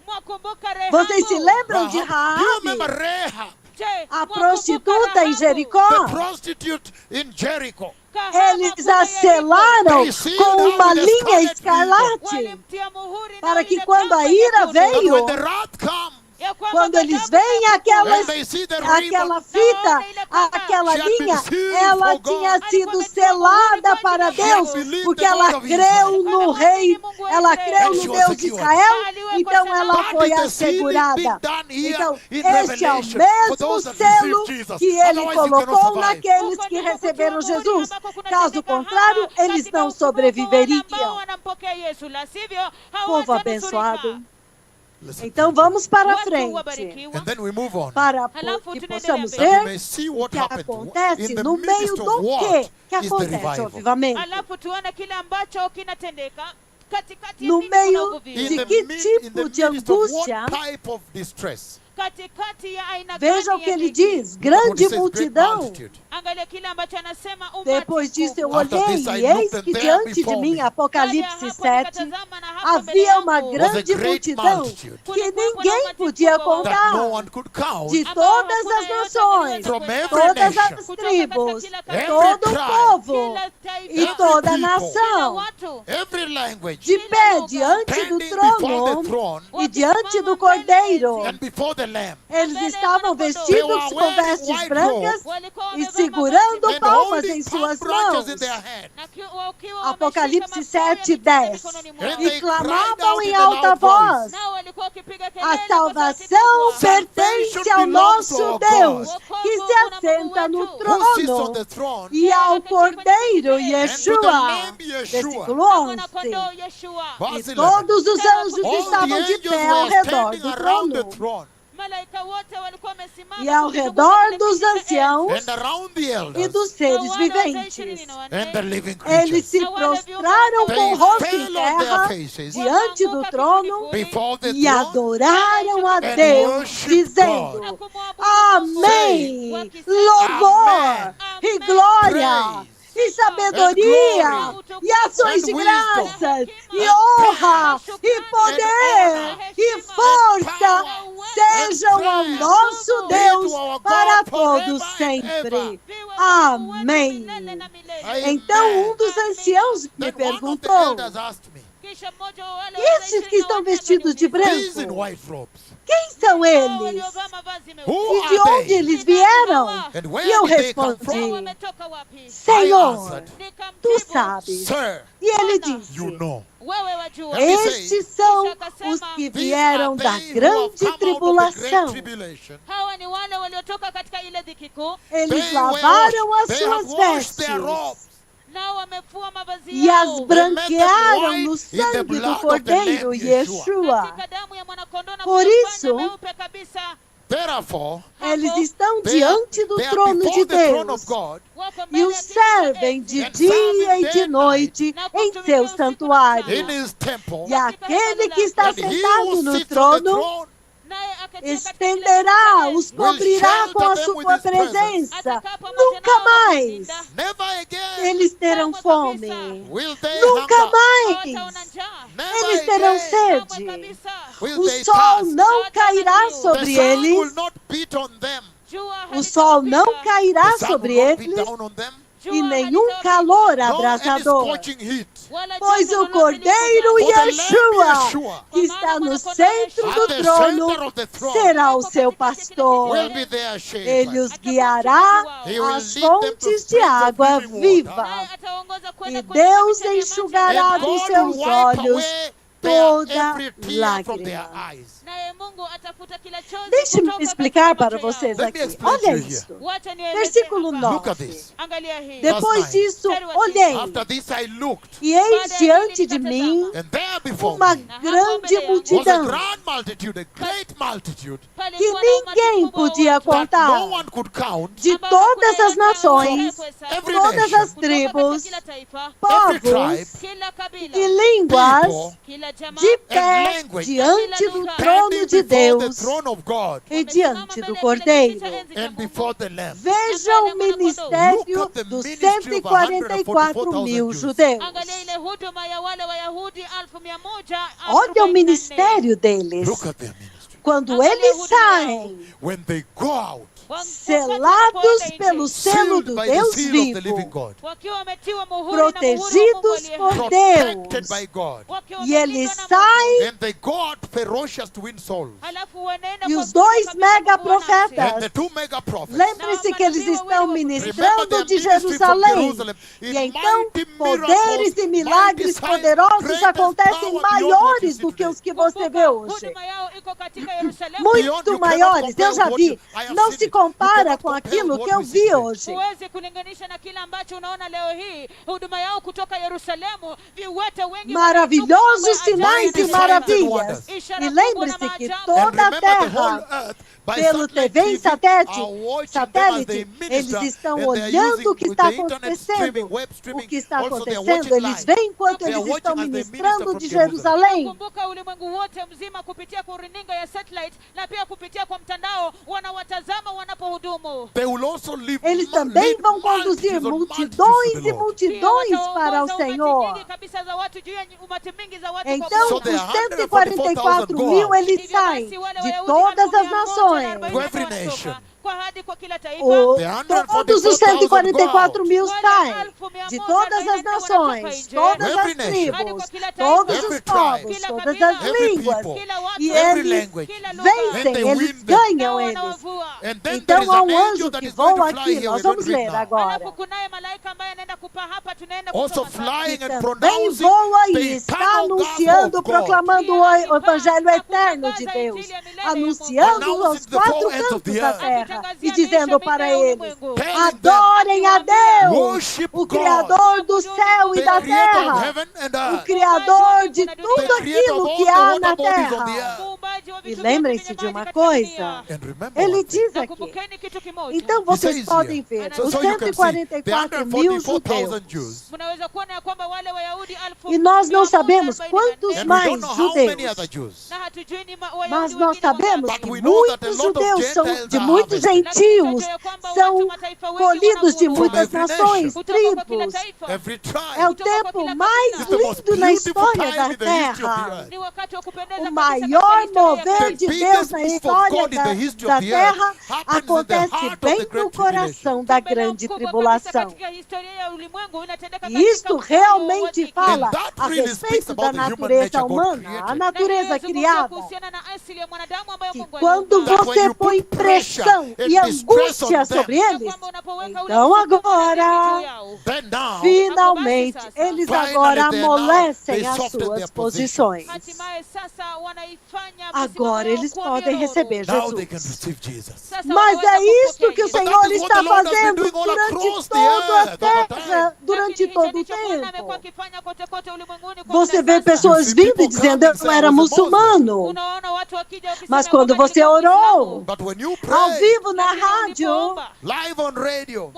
mwakumbuka Rehabu? Vocês se lembram de Rahab? Do you remember Raabe? Rahab, Je, A mwakumbuka prostituta em Rahabu? Jericó? the prostitute in Jericho? Kahaba Eles kule a Yeriko. selaram They sealed com her uma with a linha scarlet ribbon. escarlate, Walimtia muhuri na para que ile quando a kamba ira nyekundu. That veio, when the wrath comes, Ya kwamba Quando eles veem when they see the ribbon, aquela fita, aquela She had been linha, sealed ela for God. tinha sido selada para Deus, believed porque the ela God of creu no rei, ela creu And she no was Deus de secured. Israel, então ela That foi is the sealing being assegurada. done here Então, in este é o Revelation for mesmo those that selo receive Jesus. que ele Otherwise you cannot colocou survive. naqueles que receberam Jesus. Caso contrário, eles não sobreviveriam. Povo abençoado. Listen, Então vamos para Watu frente, wabarikiwa. and then we move on. para Halafu que tunaendelea possamos mbele. That we ver may see o what que happened acontece in the no meio midst do of what que is the acontece o revival. avivamento. Alafu tuone kile ambacho kinatendeka katikati ya No nini kuna meio uvuvio. In de the, que in the tipo de midst of angústia. what type of distress? Katikati ya aina Veja o gani que ya ele dhiki. diz, What grande he says, great multidão. multitude. Angalia kile ambacho anasema umati Depois disso eu mkubwa. After olhei this I e eis looked, and que there diante de before mim, me Apocalipse 7, Nikatazama na hapa mbele havia uma yangu was a grande great multidão multitude que ninguém podia that no contar, one could count, de todas as nações, from every todas nation, as tribos, every todo o tribe, povo kila taifa, e every toda a people, nação, watu every language, de pé diante do standing before the trono throne e diante do Cordeiro. and before the Lamb. Eles estavam They vestidos were com wearing vestes white brancas walikuwa e wamevaa segurando mavazi and palmas holding em palm suas branches in mãos. their hand. na wakiwa Apocalipse wameshika matawi ya 7, mitende 10. mikononi mwao. And E they clamavam cried out em in a alta loud voz: voice. Nao walikuwa wakipiga kelele a kwa sauti salvação kubwa. pertence ao nosso Deus, que se assenta no Who sits on trono, the throne e ao Cordeiro and to the Yeshua. Lamb Yeshua. Versículo Na 11. mwana-kondoo Yeshua. Verse E 11. todos os anjos All the estavam de angels pé ao were redor standing do around the trono throne Malaika wote walikuwa wamesimama e ao kuzunguka redor kile dos kiti cha anciãos and around the e elders dos enzi. seres Na wale wazee viventes. 24 and the living Eles creatures. se prostraram They com o rosto em fell on their terra faces diante do trono before the e throne adoraram a and Deus, worship dizendo: na kumwabudu Amém, Mungu, louvor e Amém. glória e sabedoria and e ações and de wisdom graças e and honra power e poder and e força power sejam ao and nosso power Deus to our para God todos forever and sempre. ever. Amém. Então um dos anciãos me Then one of the perguntou: elders asked me, esses que estão vestidos de these in branco, white robes, quem são eles? who E de are onde they? eles vieram? And E where eu did they come respondi: from? Senhor, tu sabes. Sir, E ele disse: you know. estes são os que These vieram are da they who have grande come out of the tribulação. great tribulation. Hawa ni wale waliotoka katika ile dhiki kuu, Eles They lavaram as they have suas washed their vestes robes nao wamefua mavazi e as yao branquearam no white in the sangue do blood of the Cordeiro Lamb Yeshua. Yeshua. katika damu ya mwana-kondoo na Por kuyafanya isso, meupe kabisa. Therefore, Eles estão they diante do they are trono before de the throne Deus of God Wako e mbele o ya kiti cha servem enzi. de And dia serve e day de and noite em seu santuário. in his temple, E aquele que está and he sentado who no sits on the trono throne Naye akatia katika kile estenderá, kiti os cha enzi. cobrirá com a sua presença. Nunca mais never again eles terão fome. will they Nunca hunger, mais Hawataona njaa. never eles terão again Kamwe sede. kabisa. will O they sol thirst. não cairá The sobre sun will eles. not beat on them. Jua O sol não halitawapika. cairá The sun sobre will not beat eles down on them. Jua e nenhum halitawapika. calor No any abrasador. scorching heat. Wala Pois joto o lolote Cordeiro likuzao. For the Lamb Yeshua, Yeshua, que está no centro at do the center trono, of the throne, será o seu pastor. will be their shepherd. Ele os guiará He will às lead them to fontes de springs of água living water. viva. Naye ataongoza kwenda E kwenye Deus chemchemi ya maji enxugará And dos God seus will wipe olhos away toda every tear from their lágrima. eyes. Naye Mungu atafuta kila chozi Deixe-me kutoka explicar katika para macho vocês yao. Let me aqui. explain to Olha you here. isso. Wacha nieleze Versículo hapa. Look at 9. this. Angalia hii. Depois nine. disso, olhei, After this I looked, e eis diante de mim and there before uma me grande was a multidão grand multitude, a great multitude, que Palikuwa na ninguém umati mkubwa podia wa watu. that no contar, one could count, de Ambao todas hakuna as nações, yeyote every todas nation, as tribos, kila taifa, every tribe, povos kila kabila, e línguas, people, kila jamaa, de and pé language, diante do trono standing de before the Deus throne of God e diante do Cordeiro. and before the Lamb. Veja o ministério dos 144 mil judeus. Angalia ile huduma ya wale Wayahudi 1,144. Olha o ministério deles. Look at their ministry. Quando eles saem, When they go out, selados pelo selo sealed do by the Deus seal of the living vivo, God, wakiwa wametiwa muhuri na muhuri wa Mungu protegidos aliye por hai, protected Deus. by God. wakiwa E eles wamelindwa na saem, Mungu. And they go out ferocious to win souls. Halafu wanaenda e kwa os dois nguvu kabisa mega kuua nafsi. And the profetas, two mega prophets, lembre-se que eles estão remember ministrando their de ministry from Jerusalém. Jerusalem. E In então, mighty poderes miracles, e milagres mighty signs, poderosos greatest acontecem power beyond what you maiores see do que today. os que você vê hoje. Huduma yao iko katika Yerusalemu. Beyond, Muito you cannot maiores, eu compare já what vi. you- I have Não seen se it. You compara cannot com compare aquilo what que eu we see vi today. hoje. Huwezi kulinganisha na kile ambacho unaona leo hii. Huduma yao kutoka Yerusalemu, viwete wengi Maravilhosos wanainuka sinais mambo ya e ajabu na maravilhas. maajabu. Ishara E kubwa na lembre-se que maajabu. toda And a remember the whole terra, earth, by pelo satellite TV e TV, are watching them as they satélite, minister, eles estão and they are olhando o que using está the internet streaming, acontecendo. web O streaming. que está Also, they are acontecendo, watching eles live. veem enquanto They are eles estão watching as they minister ministrando from de Jerusalem. Jerusalém. Kumbuka ulimwengu wote mzima kupitia kwa runinga ya satellite na pia kupitia kwa mtandao wanawatazama wanapohudumu. They will also lead, Eles também lead vão conduzir multitudes multidões to e the Lord. multidões Pia para o wataongoza umati Senhor. nyingi kabisa za watu juu ya umati mingi za watu kwa Então, So os there are 144 144,000 mil, go out. eles Hivyo saem basi wale de Wayahudi todas as 144 nações. To every wanatoka nation. kwa hadi kwa kila taifa. Todos os 144 mil saem de todas as nações, todas Every as nation. tribos, todos Every os tribe. povos, todas as Every línguas. people. E Every eles language. vencem, And they eles win them. ganham eles. And then there Então is há an um angel anjo that que is going voa to fly aqui, here. nós We're going vamos to read ler now. agora. Alafu kunaye malaika ambaye anaenda kupaa hapa, tunaenda Also kusoma sasa. flying Que and também pronouncing voa e the está eternal gospel anunciando, of God. proclamando o evangelho eterno de Deus, anunciando aos quatro cantos da terra e dizendo para eles: adorem a Deus, Worship o God, Criador do céu the e da creator of terra, heaven and o earth. Criador de tudo The creator of aquilo all que the há water na bodies of the terra. earth. E lembrem-se de uma coisa, And remember ele one thing. diz Na aqui. kumbukeni kitu kimoja. Então He vocês says podem here. ver, So os you can see, the 144 mil 144,000 judeus. Jews. Mnaweza kuona ya kwamba wale Wayahudi E nós não sabemos quantos And we mais don't know how many judeus. other Jews. na hatujui ni Mas nós sabemos But que we know that a muitos lot of judeus são Gentiles de are muitos harvested. gentios, são colhidos de muitas every nações, nation. tribos. Every tribe. É o tempo mais It's the most lindo na beautiful história time da in the history of the terra. earth. O maior mover de Deus na história da terra acontece bem no coração da grande tribulação. E isto realmente fala a respeito da natureza humana, a natureza criada. Que quando você põe pressão e angústia sobre eles, então agora, Then now, finalmente, eles agora amolecem as suas posições. Agora eles podem receber now they can Jesus. receive Jesus. Mas é isto que o But Senhor that is what está the Lord has been fazendo doing all durante across the toda a earth all the terra, durante todo o tempo. Você Você vê pessoas vindo e dizendo, eu era muçulmano. Mas quando você orou, But when you ao pray vivo na rádio, live on radio,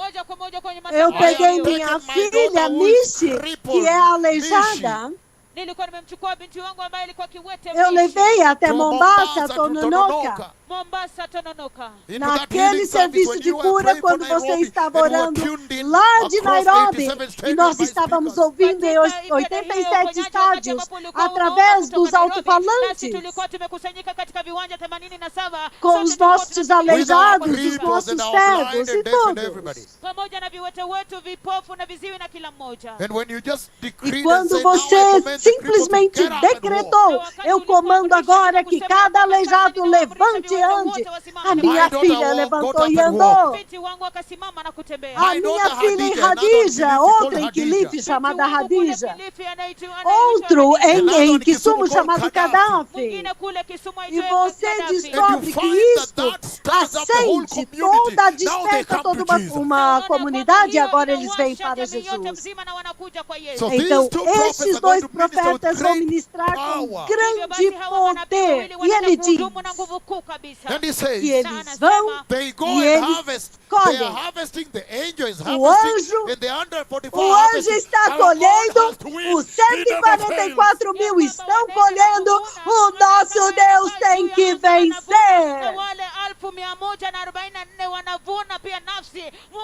eu peguei minha filha, Mishi, que é aleijada, Nilikuwa nimemchukua binti wangu ambaye alikuwa kiwete. eu levei até to Mombasa, to Tononoka. Mombasa, Tononoka. Into that Naquele healing service serviço when de you were cura, praying for quando você Nairobi, estava and we were orando tuned in lá de across Nairobi, 87 e stadiums nós by estávamos speakers. ouvindo em 87 estádios, através dos alto-falantes, Tulikuwa tumekusanyika katika viwanja 87. com os nossos aleijados, os nossos cegos e todos. Pamoja na viwete wetu, vipofu na viziwi na kila mmoja. And when you just E decreed and quando said, "Now I você command the cripple to simplesmente get up and walk." decretou, eu comando agora que cada aleijado levante e ande, a minha filha levantou e andou. Binti wangu akasimama na kutembea. A minha filha em Hadija, outra em Kilifi chamada Hadija, outro em Kisumu chamado Gaddafi. E você descobre que isto acende toda, desperta toda uma comunidade e agora eles vêm para Jesus. So Então, these two prophets esses are going dois to minister with profetas vão great ministrar com power. grande poder. E ele diz And he says, que eles vão they go e and eles harvest. They colhem. are harvesting. The angel is O harvesting. anjo- And the 144 O are anjo harvesting. está Our God colhendo, has to win. os He never fails. 144 mil estão colhendo, o nosso Deus tem que vencer.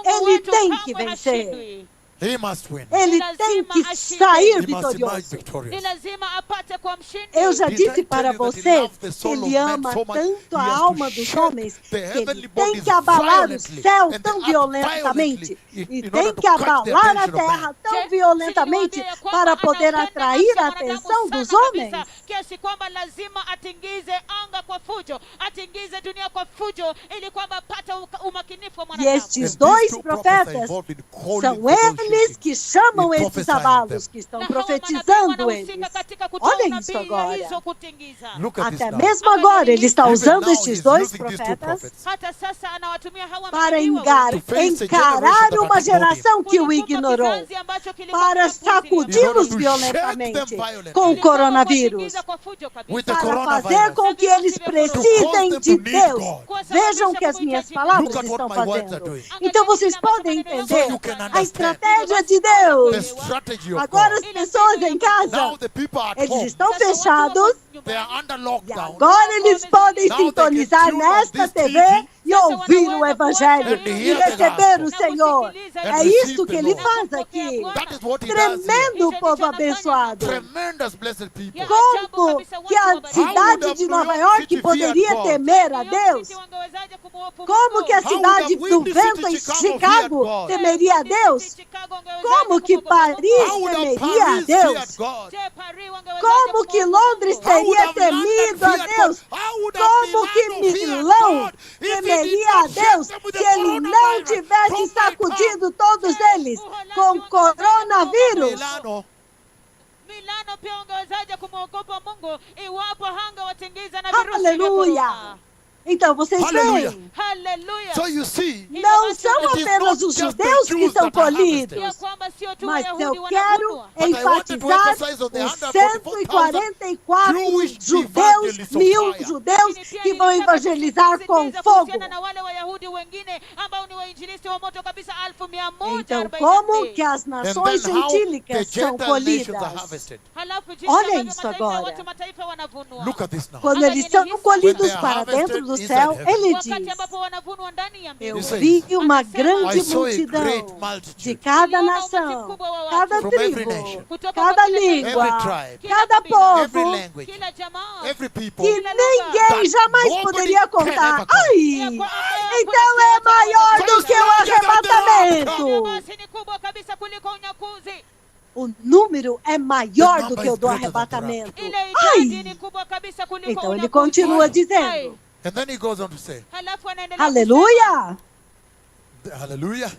Ele tem que vencer. He must win. Ele Lazima tem que ashinde. sair He must emerge vitorioso. Ni victorious. lazima apate kwa mshindi. Eu já Did I disse tell para you that he vocês loved the que soul of ele man ama so much, tanto he a has to alma dos shake homens the que ele heavenly tem bodies que abalar o violently céu and the tão earth violentamente violently e in tem order to que catch the abalar a attention of terra man. tão violentamente para poder atrair a atenção dos homens. Kiasi kwamba lazima atingize anga kwa fujo, atingize dunia kwa fujo, ili kwamba apate umakinifu wa E mwanadamu. estes And dois these two prophets are profetas involved in calling são for those eles shaking. que chamam e esses prophesying abalos, them. que estão Na hawa manabii profetizando wanahusika eles. katika kutoa Olha unabii isso ya agora. hizo kutingiza. Look at this Até now. mesmo agora ele está Even usando now estes he's dois using these two profetas prophets Hata sasa anawatumia hawa para manabii To face a encarar generation uma that geração que o kuikumba ignorou, kizazi ambacho kilikuwa para kinapuuzia. In order sacudi-los to shake violentamente them violently. com o Ili kwamba coronavírus, kuwatingiza kwa fujo kabisa. with the para coronavirus. fazer com que eles precisem de Deus. Vejam o que as minhas palavras Look at what estão my words are fazendo. doing. Então vocês podem entender So you can a understand. estratégia de The Deus. strategy of Agora God. as pessoas em Now casa, the people at eles home, estão fechados they are under e lockdown. agora eles podem Now they sintonizar can tune on nesta this TV TV e ouvir o Evangelho e receber o Senhor. É isso que ele faz aqui. That is what he does here. Tremendo povo abençoado. Tremendous blessed people. Como que a cidade de Nova York poderia temer a Deus? Como que a cidade do vento em Chicago temeria a Deus? Como que Paris How would temeria a Paris fear Deus? God? Como que Londres How would teria London temido a fear Deus? God? How would Como que Milano fear Milão God if he did temeria a not shake Deus them with se the ele não coronavirus tivesse from my sacudido todos eles com coronavírus? Milano. Milano pia ungewezaje kumwogopa Mungu iwapo hangewatingiza na virusi vya Aleluia! corona? Então vocês Hallelujah. veem, Haleluya. So you see, não são It is apenas not os just the judeus que Jews são that are colhidos, Ya kwamba sio tu mas Wayahudi eu quero wanavunwa. But I wanted to enfatizar emphasize on the os 144,000 144 Jewish judeus, evangelists of 1000 fire. judeus Lakini pia que vão nilitaka evangelizar com kusisitiza fogo. kuhusiana na wale Wayahudi wengine ambao ni wainjilisti wa moto kabisa Então, como 1142. que as And nações then how the gentílicas são Gentile nations are colhidas? harvested. Halafu jinsi Olha ambavyo isso mataifa, agora. watu mataifa wanavunwa. Look at this now. Quando eles são colhidos When they are para dentro do harvested céu, inside heaven. ele Wakati diz: ambapo wanavunwa ndani ya eu mbingu. says, vi uma I grande saw a great multidão multitude de cada nação, cada From every tribo, nation. cada língua, Every tribe. cada every povo, language, Kila jamaa. every people. que ninguém jamais nobody poderia can contar. ever count. Ai, então é maior do que o arrebatamento. Basi ni kubwa kabisa kuliko unyakuzi. O número é maior do que o do arrebatamento. Ile idadi ni Ai, kubwa kabisa kuliko então ele unyakuzi. continua Ai. dizendo: And then he goes on to say, Halafu anaendelea Aleluia! hallelujah. kusema, haleluya.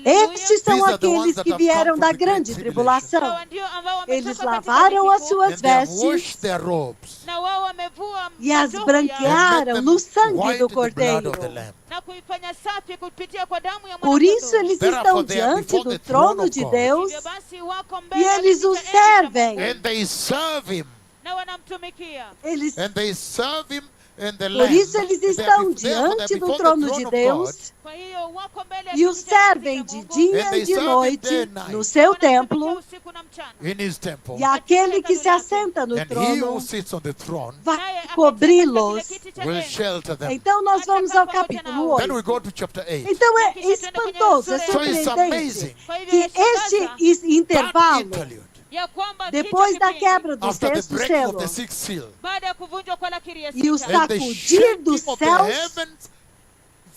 Estes são These are the ones aqueles that que have vieram come da from the great grande tribulation. tribulação. Hawa ndio ambao wametoka Eles katika lavaram as dhiki suas And they have washed vestes their robes na wao wamevua e as majoho branquearam them no sangue white do in the blood Cordeiro. of the Lamb. na kuifanya safi kupitia kwa damu ya Por isso mwana-kondoo. eles Therefore, estão they are diante before do the throne trono of de God. Deus Hivyo basi wako mbele e ya eles kiti o cha enzi cha servem. Mungu And they serve him. na wanamtumikia. Eles, And they serve him and the por Lamb. isso eles They are estão therefore they are diante do before the trono throne de of Deus Kwa hiyo wako mbele ya e o kiti cha enzi servem cha de Mungu. dia And e they de serve noite day and night. no seu Wanamtumikia templo, usiku na mchana. in his temple. e aquele que se assenta no And he who trono sits on the throne vai Naye akaketi cobri-los. katika kile kiti cha will enzi. shelter them. Então nós vamos ao capítulo Then we 8. go to chapter 8. Então é espantoso, é So it's surpreendente amazing. Kwa hivyo que inashangaza este intervalo, interlude, ya kwamba depois kichwa da kipindi, quebra do after the sexto breaking of selo the sixth seal, baada ya kuvunjwa kwa lakiri ya e o sita, and the sacudir dos shaking of the céus heavens,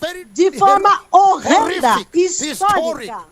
very de forma horrenda, horrific, historic. histórica.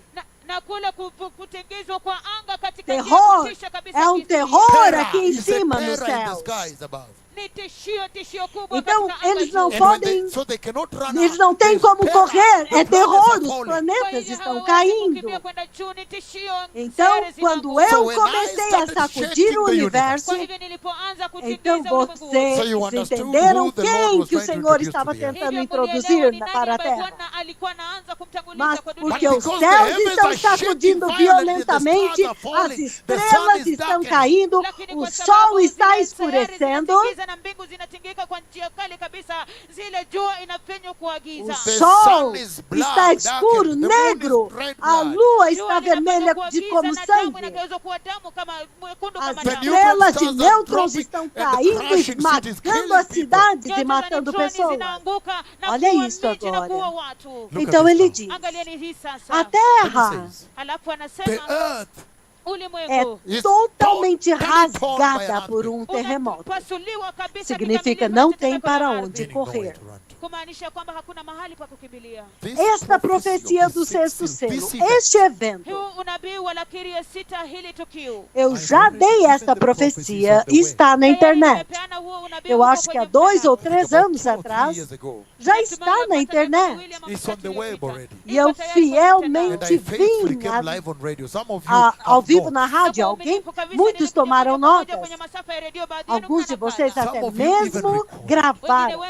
na kule kutingizwa kwa anga katika njia Terror, kutisha kabisa é um kihistoria. terror Terror, aqui em it's a cima nos terror in the céus. skies above. Ni tishio kubwa Então katika anga eles não juu. And when podem, so they cannot run eles out. não têm There's como terror. correr, The é planets terror, are os falling. Kwa planetas hivyo estão hawawezi caindo. kukimbia kwenda juu, ni tishio, Então, sere quando zinaanguka. eu So when I comecei a started sacudir shaking o the universo, Kwa hivyo nilipoanza kutingiza então ulimwengu wote. vocês you understood entenderam who the Lord quem was que o trying to Senhor introduce estava to the earth. tentando Hivyo mulielewa introduzir ni nani para a ambaye terra. Bwana alikuwa anaanza kumtanguliza Mas kwa dunia. porque But os because the céus heavens estão are shaking sacudindo violently, the violentamente, stars are falling, as the sun estrelas is estão darkening. caindo, Lakini o kwa sol sababu está zile sayari escurecendo, zinatingiza na mbingu zinatingika kwa njia kali kabisa, zile jua inafenywa kwa o giza. The sol sun is blood, está escuro, darkened. The moon is negro, red a blood. lua Jua está linafanywa vermelha kuwa de giza como na damu sangue. inageuzwa kuwa damu kama mwekundu As kama The damu. estrelas de neutron stars are nêutrons dropping estão and caindo crashing e cities, matando killing as people. cidades e Nyota za matando neutroni pessoas. zinaanguka na Olha kuua isso miji na agora. kuua watu. Mungu. Look Então at ele this diz, Angalieni hii a sasa. terra now. It says, Alafu the anasema earth é ulimwengu is totalmente totally torn by an rasgada por um terremoto. unapasuliwa kabisa Significa kikamilifu não na tem tetemeko para la onde ardhi. meaning nowhere correr. to run to. Kumaanisha kwamba hakuna mahali pa kukimbilia. This Esta prophecy profecia of the do sixth sexto seal, selo, this event, este evento, Huu unabii wa lakiri ya sita, hili tukio. eu já dei esta profecia e está na internet. Nimepeana huo unabii Eu huko acho que há kwenye 2 ou mtandao. 3 anos atrás já está na internet. It's on the web already. E eu And fielmente I faithfully vim came live on radio. Some of you ao have vivo known. na rádio. Muitos tomaram notas. Alguns de vocês até mesmo gravaram.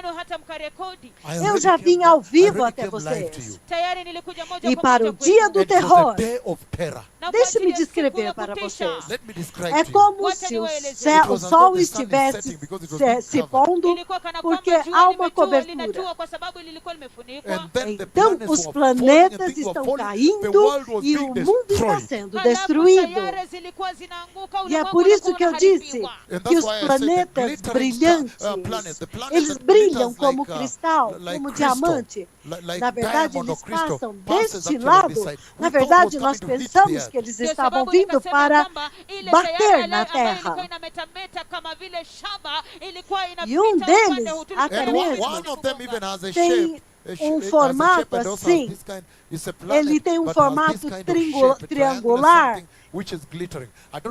Eu já vim ao vivo até vocês. E para o dia do And it was terror, a day of terror. deixe-me descrever para vocês. Let me describe É to you. como se o sol estivesse se pondo, porque há uma cobertura. And then the Então, planets os were falling and planetas things were estão falling. The caindo world was e being o mundo está destroyed. sendo destruído. E é por isso que eu disse que os planetas brilhantes, eles brilham como cristal, como diamante. Na verdade, eles passam deste lado. Na verdade, nós pensamos que eles estavam vindo para bater na Terra. E um deles, até And mesmo, one of them even has a tem shape. formato assim. Ele tem formato triangular.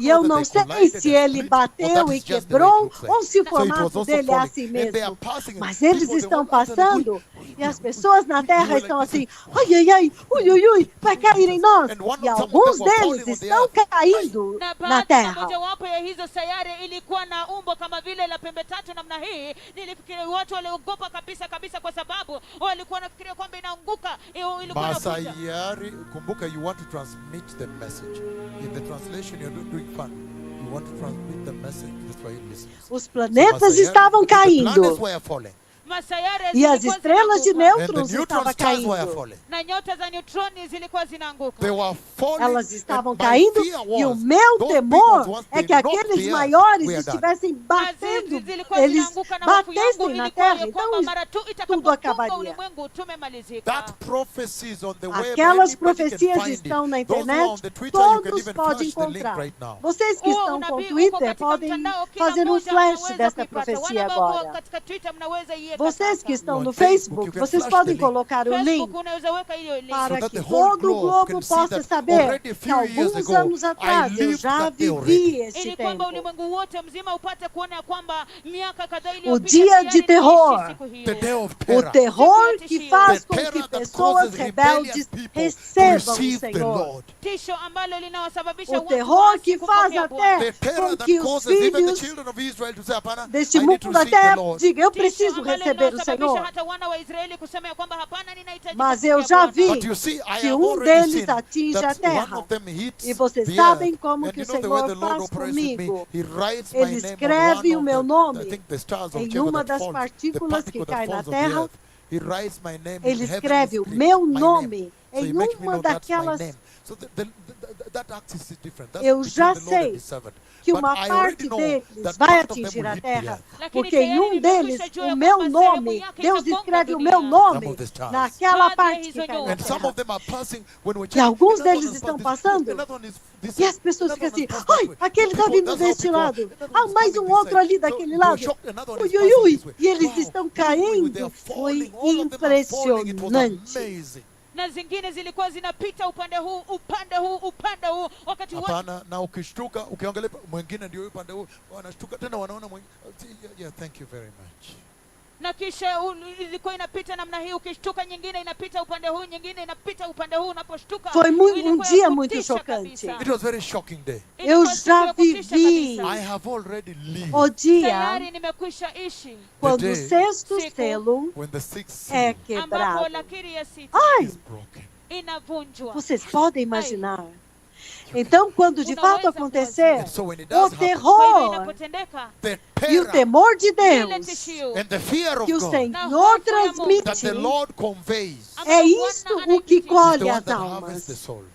E eu não sei se ele bateu e quebrou ou se o formato dele é assim mesmo. Mas eles estão passando e as pessoas na Terra estão assim, ai, ai, ai, ui, ui, ui, vai cair em nós. E alguns deles estão caindo na Terra. Mojawapo ya hizo sayari ilikuwa na umbo kama vile la pembe tatu namna hii. Nilifikiria watu waliogopa kabisa kabisa kwa sababu walikuwa wanafikiria kwamba inaanguka. Ilikuwa inakuja. Masayari, kumbuka, you want to transmit the message. In the translation you're not doing fun. You want to transmit the message to the Swahili listeners. Os planetas estavam The planets caindo. were falling. E as estrelas de And the nêutrons neutron estavam stars were caindo. falling. Na nyota za neutroni zilikuwa zinaanguka. They were falling. Elas estavam and my caindo fear e o was, meu those big temor ones, once é they que knocked aqueles the earth, maiores we are done. estivessem batendo, Zilikuwa eles zinaanguka na hofu yangu batessem na ilikuwa terra, ya kwamba então mara tu tudo itakapofunga acabaria. ulimwengu tumemalizika. That prophecy is on the web. Aquelas Anybody can profecias find estão it. na Those who are on internet, the Twitter, you can todos even podem flash the link encontrar. right now. Vocês que Huo estão com unabii uko Twitter katika podem mtandao, kila fazer um mmoja flash anaweza desta kuipata. profecia Wale ambao wako agora. katika Twitter mnaweza iweka Vocês sasa. que estão On no Facebook, you Facebook, can vocês flash the podem link. colocar o link Facebook unaweza weka hiyo link. para that que the whole todo o globe globo can see possa that saber already a que few years alguns ago, anos atrás I eu lived já that day vivi already. este Ili kwamba tempo. ulimwengu wote mzima upate kuona ya kwamba miaka kadhaa O iliyopita dia tayari de niliishi terror. siku hiyo. The day of O terror. terror que faz The com terror que that pessoas causes rebeldes rebellious people to recebam o receive the Senhor. Lord. Tisho ambalo linawasababisha O watu terror wasi que faz kupokea Bwana. The até terror com that que os causes even the filhos children of Israel to say, "Hapana, deste I need to mundo seek the até Lord." digam, eu Tisho preciso ambalo receber o linawasababisha Senhor. hata wana wa Israeli kusema ya kwamba hapana, ninahitaji Mas eu kupokea já Bwana. vi But you see, I que have already deles seen atinge a that terra. one of them hits E vocês the sabem earth. como And que you o know the way Senhor the Lord faz operates with me? comigo. He writes my Ele name on escreve one o of meu them. nome I think the stars of em Jacob uma that das falls, the partículas que particle that cai na falls of the terra. earth. He writes my name Ele in heaven escreve o split, meu my nome So he em makes me uma know that's my daquelas. name. So that axis is different. That's Eu between já the Lord and sei his servant. que But uma I parte already know deles that vai part of them atingir will a hit the terra, earth. Lakini porque em um tayari deles, nimekwisha jua o ya meu kwamba sehemu nome, yake Deus itagonga escreve o dunia. meu nome Some of the stars. naquela Baadhi parte hizo que cai na nyota. And some terra. of them are passing when we're E checking. alguns Another deles one estão is passando. another one is this E way, as pessoas another ficam one assim, is passing ai, this way. aquele está People, vindo that's how deste people are. lado. Another Ah, one is mais coming um outro this side. ali So daquele you're lado. shocked, another one Ui, is ui, passing ui. this way. E eles Wow, estão this way they caindo. are Foi falling. All of them are falling. It was impressionante. amazing. Na zingine zilikuwa zinapita upande huu upande huu upande huu wakati wote. Hapana, na ukishtuka ukiangalia mwingine ndio upande huu wanashtuka tena wanaona mwingine. Yeah, thank you very much. Na kisha ilikuwa inapita namna hii, ukishtuka nyingine inapita upande huu, nyingine inapita upande huu. Unaposhtuka Foi ilikuwa um dia ya muito kutisha chocante. kabisa. It was very shocking day. Ilikuwa Eu siku já ya kutisha vivi. kabisa. I have already lived O dia Tayari nimekwisha ishi quando day o sexto siku selo when the sixth é seal ambapo quebrado. lakiri ya sita Ai, is broken. inavunjwa. vocês podem imaginar. Então, quando de fato acontecer, And so when it o does happen, Kwa hivyo terror inapotendeka, the e o terror temor de ile Deus tishio and the fear of que o God Senhor that the transmite Lord conveys É isto o que He's the colhe one as that harvests the almas. souls.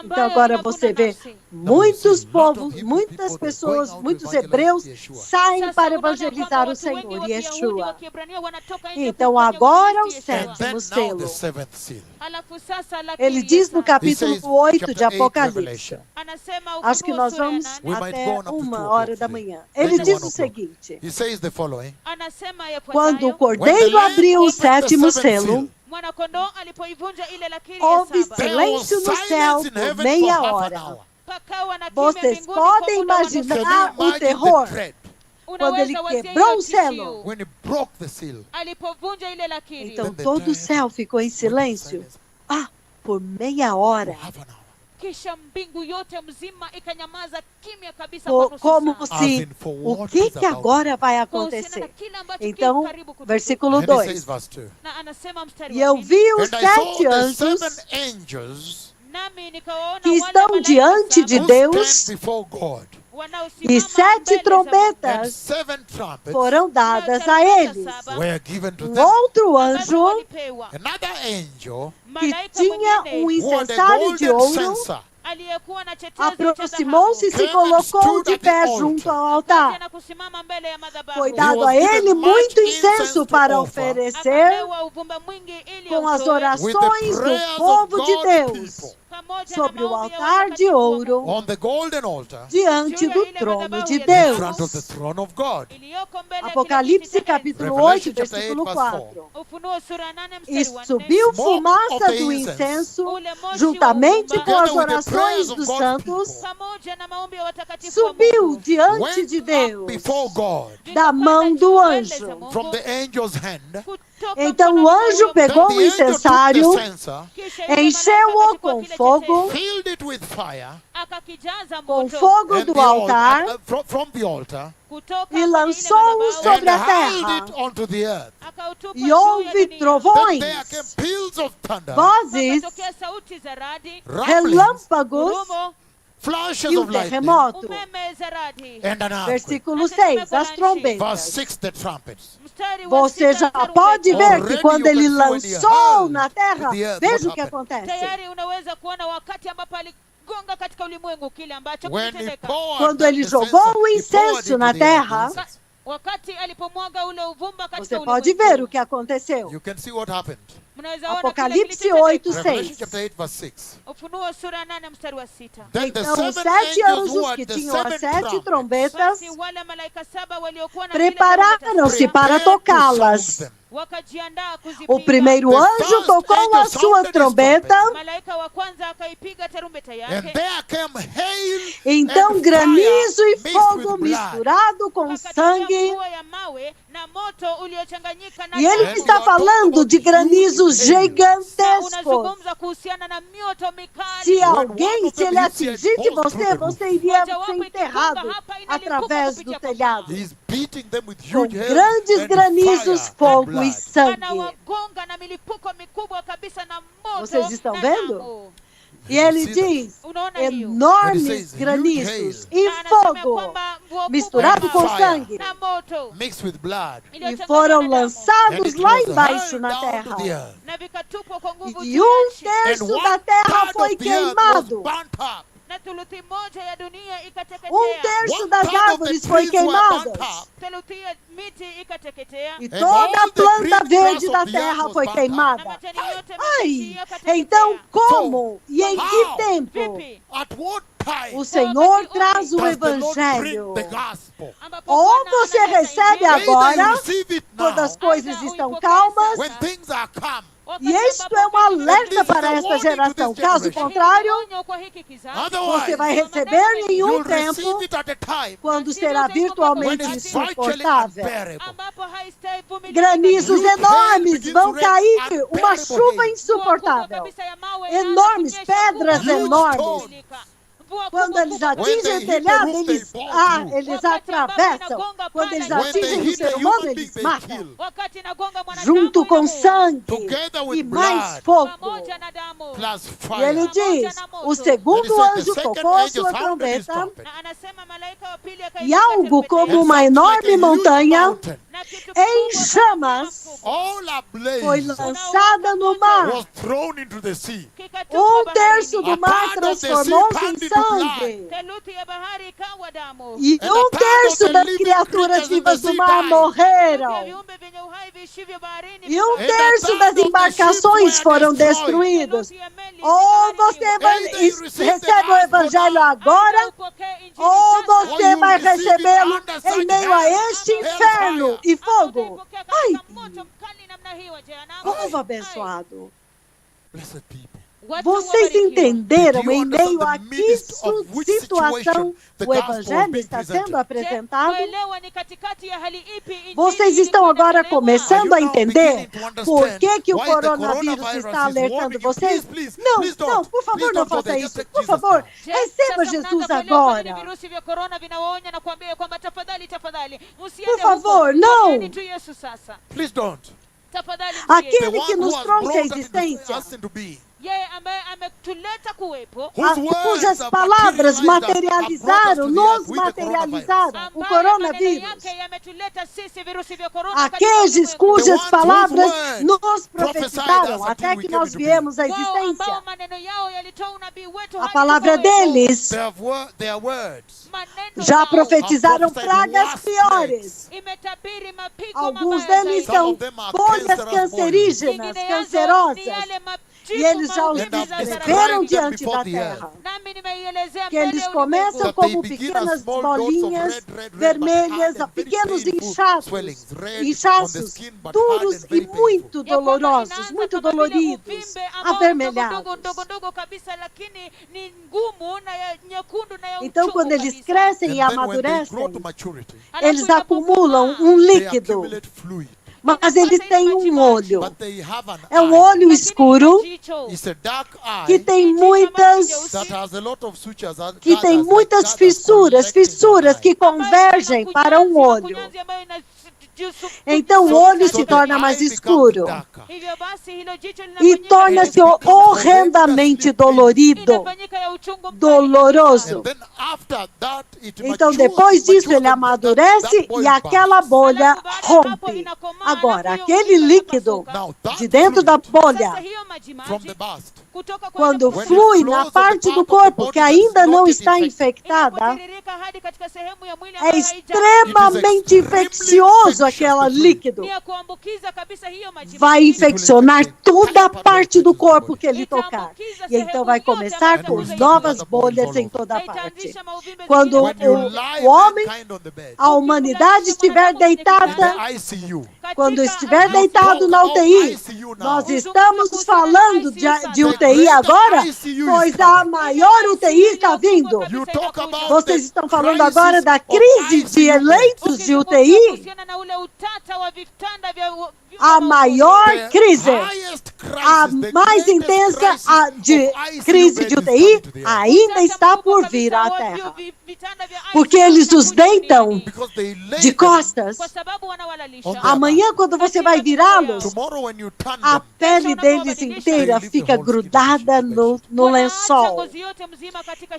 Então agora você vê muitos povos, muitas pessoas, muitos hebreus saem para evangelizar o Senhor Yeshua. Então agora o And sétimo then now selo. the seventh seal. Ele diz no He capítulo says, 8 chapter de 8, Apocalipse. Revelation. Acho que nós vamos We might até go on up to 1h da 2 manhã. Then Ele to diz 1 o o'clock. seguinte: He says the following. quando o When the cordeiro Lamb abriu o opened the sétimo seventh selo, seal, Mwanakondoo alipoivunja ile lakiri ya houve saba, there was silêncio no céu silence in por heaven for meia half an hora. hour. pakawa na kimya Vocês mbinguni kwa podem muda wa Can nusu you imaginar o imagine terror the dread quando ele Unaweza wazia quebrou hiyo o selo? tishio. when he broke the seal? Alipovunja ile lakiri, Então Then the todo o giant céu ficou em silêncio. Ah, por meia For hora. half an hour. kisha mbingu yote mzima ikanyamaza kimya kabisa kwa nusu Como saa. se o que agora vai Kuhusiana na acontecer? kile ambacho Então, ki karibu kutukia. versículo And he says 2. verse 2. Na anasema mstari E wa eu pili, vi os And I saw 7 the anjos 7 angels nami nikawaona que wale estão malaika diante de saba who Deus, stand before God, wanaosimama e 7 mbele za trombetas and 7 trumpets foram dadas a eles. were given to Um them. outro Mungu, ambazo anjo walipewa. Another angel que Malaika tinha mwingine who had a incensário de golden ouro censer aliyekuwa na chetezo cha aproximou-se e se Came and colocou stood de at the pé altar. junto ao dhahabu, altar. na kusimama mbele ya madhabahu. Foi He dado was a given ele much muito incense incenso to para offer oferecer Akapewa uvumba mwingi ili com as autoe with the orações do prayers of povo de God's Deus people pamoja sobre na o maombi ya altar de watakatifu wa ouro Mungu, on the golden altar diante do trono de in front of Deus. the throne of God. iliyoko mbele ya kile Apocalipse kiti cha enzi. capítulo 8, Revelation chapter versículo 8, verse 4. Ufunuo sura 8 E mstari wa 4. subiu Smoke fumaça of the do incense, incenso Ule moshi juntamente wa com uvumba, as together with the prayers orações of dos God's santos, people, pamoja na maombi ya watakatifu wa subiu Mungu, diante went de up Deus before God da mão do mbele za anjo. Mungu, from the angel's hand. kutoka Então mkononi o mwa anjo huyo Then pegou the o angel took incensário, the censer, kisha yule encheu-o malaika akachukua com kile fogo, chetezo, filled it with fire, akakijaza com moto fogo and do the altar, from the altar, kutoka e kwenye ile lançou-o madhabahu, sobre and a hurled terra. it onto the earth. akautupa E juu ya houve dunia. trovões, Then there came peals of thunder, vozes, Pakatokea sauti za radi, rumblings, relâmpagos ngurumo, flashes e of um lightning, terremoto. umeme za radi. and an earthquake. Versículo 6, as Verse trombetas. 6, the trumpets. Mstari wa Você sita, já tarumbeta. pode ver que Already quando you ele can see when he lançou hurled na terra, to the earth veja o what que acontece. Tayari unaweza kuona wakati ambapo aligonga katika ulimwengu kile ambacho When he kilitendeka. poured Quando the ele censer, jogou o he poured incenso into na the terra, incense. Wakati alipomwaga ule uvumba katika você ulimwengu. pode ver o que aconteceu. You can see what happened. Mnaweza ona Apocalipse kile kilichotendeka. 8, Revelation 6. chapter 8, verse 6. Ufunuo sura 8 mstari wa 6. Then the Então os 7 7 angels who anjos had que the tinham as 7 7 trumpets trombetas Basi wale malaika 7 waliokuwa na zile prepararam-se tarumbeta para prepared to tocá-las. sound them. wakajiandaa kuzipiga. O primeiro The anjo first tocou angel a sua sounded his trombeta, Malaika wa kwanza akaipiga tarumbeta And yake. there came hail então and granizo fire e mixed fogo with blood. misturado com Pakatokea sangue. mvua ya mawe na moto uliochanganyika na E ele damu. está falando de granizos Na gigantescos. unazungumza kuhusiana na mioto mikali. Se alguém, se ele atingisse você, você iria ser Mojawapo enterrado ikigonga hapa inalipuka através kupitia do kwa telhado. He's beating them with Com huge hail grandes and granizos, fire and fogo e blood. sangue. Anawagonga na milipuko mikubwa kabisa na moto. Vocês estão na vendo? damu. E ele See that? diz, Unaona hiyo? But he enormes says, huge granizos hail. e Na anasema fogo kwamba mvua misturado kubwa com fire. sangue. na moto Mixed with blood. E iliyochanganyika foram na damu. And lançados it lá was embaixo hurled na down to the terra. earth. na vikatupwa kwa nguvu E juu ya nchi. And terço da one terra part foi of the earth was queimado. burnt up. Na thuluthi moja ya dunia ikateketea. Terço One das part of the árvores foi trees were queimada. burnt up. Theluthi ya miti ikateketea. E And toda all a the planta green verde grass da of the earth terra was foi burnt up. Na queimada. majani yote Ai, mabichi yakateketea. então como e em How? que tempo Vipi? At what time o Senhor traz o does the Lord bring Evangelho? the gospel? Ambapo Ou Bwana você analeta recebe Injili. Either you agora, receive it now, quando as coisas Ainda estão uipokee calmas, when sasa. things are calm. Wakati e isto ambapo é um vitu This alerta is para a esta warning to geração. this Caso generation. contrário, onyo kwa hiki kizazi. Otherwise, você vai receber nenhum you'll tempo receive it at a time quando será when virtualmente it's virtually insuportável. unbearable. ambapo haistahili vumilia Granizos You enormes begin vão to rain cair, unbearable uma chuva hail. insuportável. kabisa ya mawe Enormes, inakunyesha pedras kubwa. enormes. Quando eles When atingem they o hit the telhado, roof, they eles, fall through. eles atravessam. Quando eles When they atingem o hit ser a humano, human being, eles they matam. kill. wakati inagonga mwanadamu Junto com inaua. sangue Together with e mais blood. fogo. Pamoja na damu. Plus E fire. ele diz, o Then segundo he said, anjo the second tocou angel sua sounded his trombeta trumpet. Na anasema malaika wa pili e akaipiga algo tarumbeta como yake. uma And such like enorme a huge montanha mountain, Na kitu em kikubwa chamas all foi ablaze, lançada no mar. was thrown into the sea. kikatupwa Terço baharini. do mar A part of the sea transformou-se em turned into sangue. Theluthi ya bahari ikawa damu. E And a terço part of the das living criaturas creatures in vivas the do sea mar died. Theluthi ya morreram. viumbe vyenye uhai viishivyo baharini E And terço a das third of the embarcações ships foram were destroyed. destruídos. Theluthi ya meli Ou baharini você Either you receive the recebe o gospel evangelho now, agora, Aidha upokee injili ou sasa, Or você you vai receive it recebê-lo under em such meio a hell, este hellfire. inferno e ama fogo. utaipokea Ai, katika moto mkali namna hii wa jehanamu. povo Ai, abençoado. Blessed people. watu Vocês wabarikiwa. entenderam Did you em understand meio the a que midst of which situação situation the o gospel evangelho being está presented? sendo apresentado? Waelewa ni katikati ya hali ipi injili Vocês estão ilikuwa agora inatolewa? começando a Are you now entender beginning to understand por que o why the coronavírus coronavirus está is alertando warning you? vocês? Please, Não, please não, don't. por favor, Please não don't go faça there. isso. Just take Por Jesus favor, now. Je, receba sasa Jesus mnaanza kuelewa kwa nini agora. virusi vya korona vinawaonya na kuambia kwamba tafadhali msiende Por favor, huko. não. Pokeeni tu Yesu sasa. Please don't. Tafadhali Aquele The msiende. que one who nos has trouxe a brought existência, us into being. Yeye ambaye ametuleta kuwepo, Whose words cujas have palavras materialized us, have materializaram, brought us nos to the earth with the coronavirus. materializaram, o ambaye maneno coronavírus. yake yametuleta sisi virusi vya korona katika Aqueles ulimwengu. cujas The palavras ones whose nos words profetizaram prophesied até us que until we nós came into viemos à Wao ambao existência. maneno yao yalitoa unabii wetu A hadi palavra tukawepo. deles Their words Maneno já yao profetizaram prophesied pragas worse piores. imetabiri mapigo Alguns mabaya deles zaidi. são Some of them are folhas cancerous cancerígenas, Nyingine yazo ni cancerosas. yale majipu E eles já os maumivu za descreveram descreveram saratani. diante before da the terra. Nami nimeielezea Que mbele eles ya começam ulimwengu. como begin as pequenas small dots of bolinhas red, vermelhas, but hard and very pequenos painful inchaços, swellings, red on the inchaços skin, but hard duros and very e muito painful. Ya kwamba dolorosos, inaanza muito kama vile doloridos, uvimbe ambao ni avermelhados. ndogo kabisa, lakini ni ngumu na ya nyekundu na ya Então, uchungu quando eles kabisa. crescem And e then when they grow amadurecem, to maturity, Halafu eles acumulam inapokomaa, um they líquido, accumulate fluid. mas eles têm um olho. But they have an É um eye. olho lakini escuro ina jicho. It's a dark que eye tem muitas that has a lot of sutures. que tem muitas fissuras, fissuras que convergem para um olho. Então o olho se torna mais escuro e torna-se horrendamente dolorido, doloroso. Então depois disso ele amadurece e aquela bolha rompe. Agora, aquele líquido de dentro da bolha, quando flui na parte do corpo que ainda não está infectada, é extremamente infeccioso aquele líquido. Vai infeccionar toda a parte do corpo que ele tocar. E então vai começar com novas bolhas em toda parte. Quando o homem, a humanidade estiver deitada, quando estiver deitado na UTI, nós estamos falando de UTI agora, pois a maior UTI está vindo. Vocês estão falando agora da crise de leitos de UTI? A maior crise, a mais intensa de crise de UTI, ainda está por vir à Terra. Porque eles os deitam de costas. Amanhã, quando você vai virá-los, a pele deles inteira fica grudada no lençol.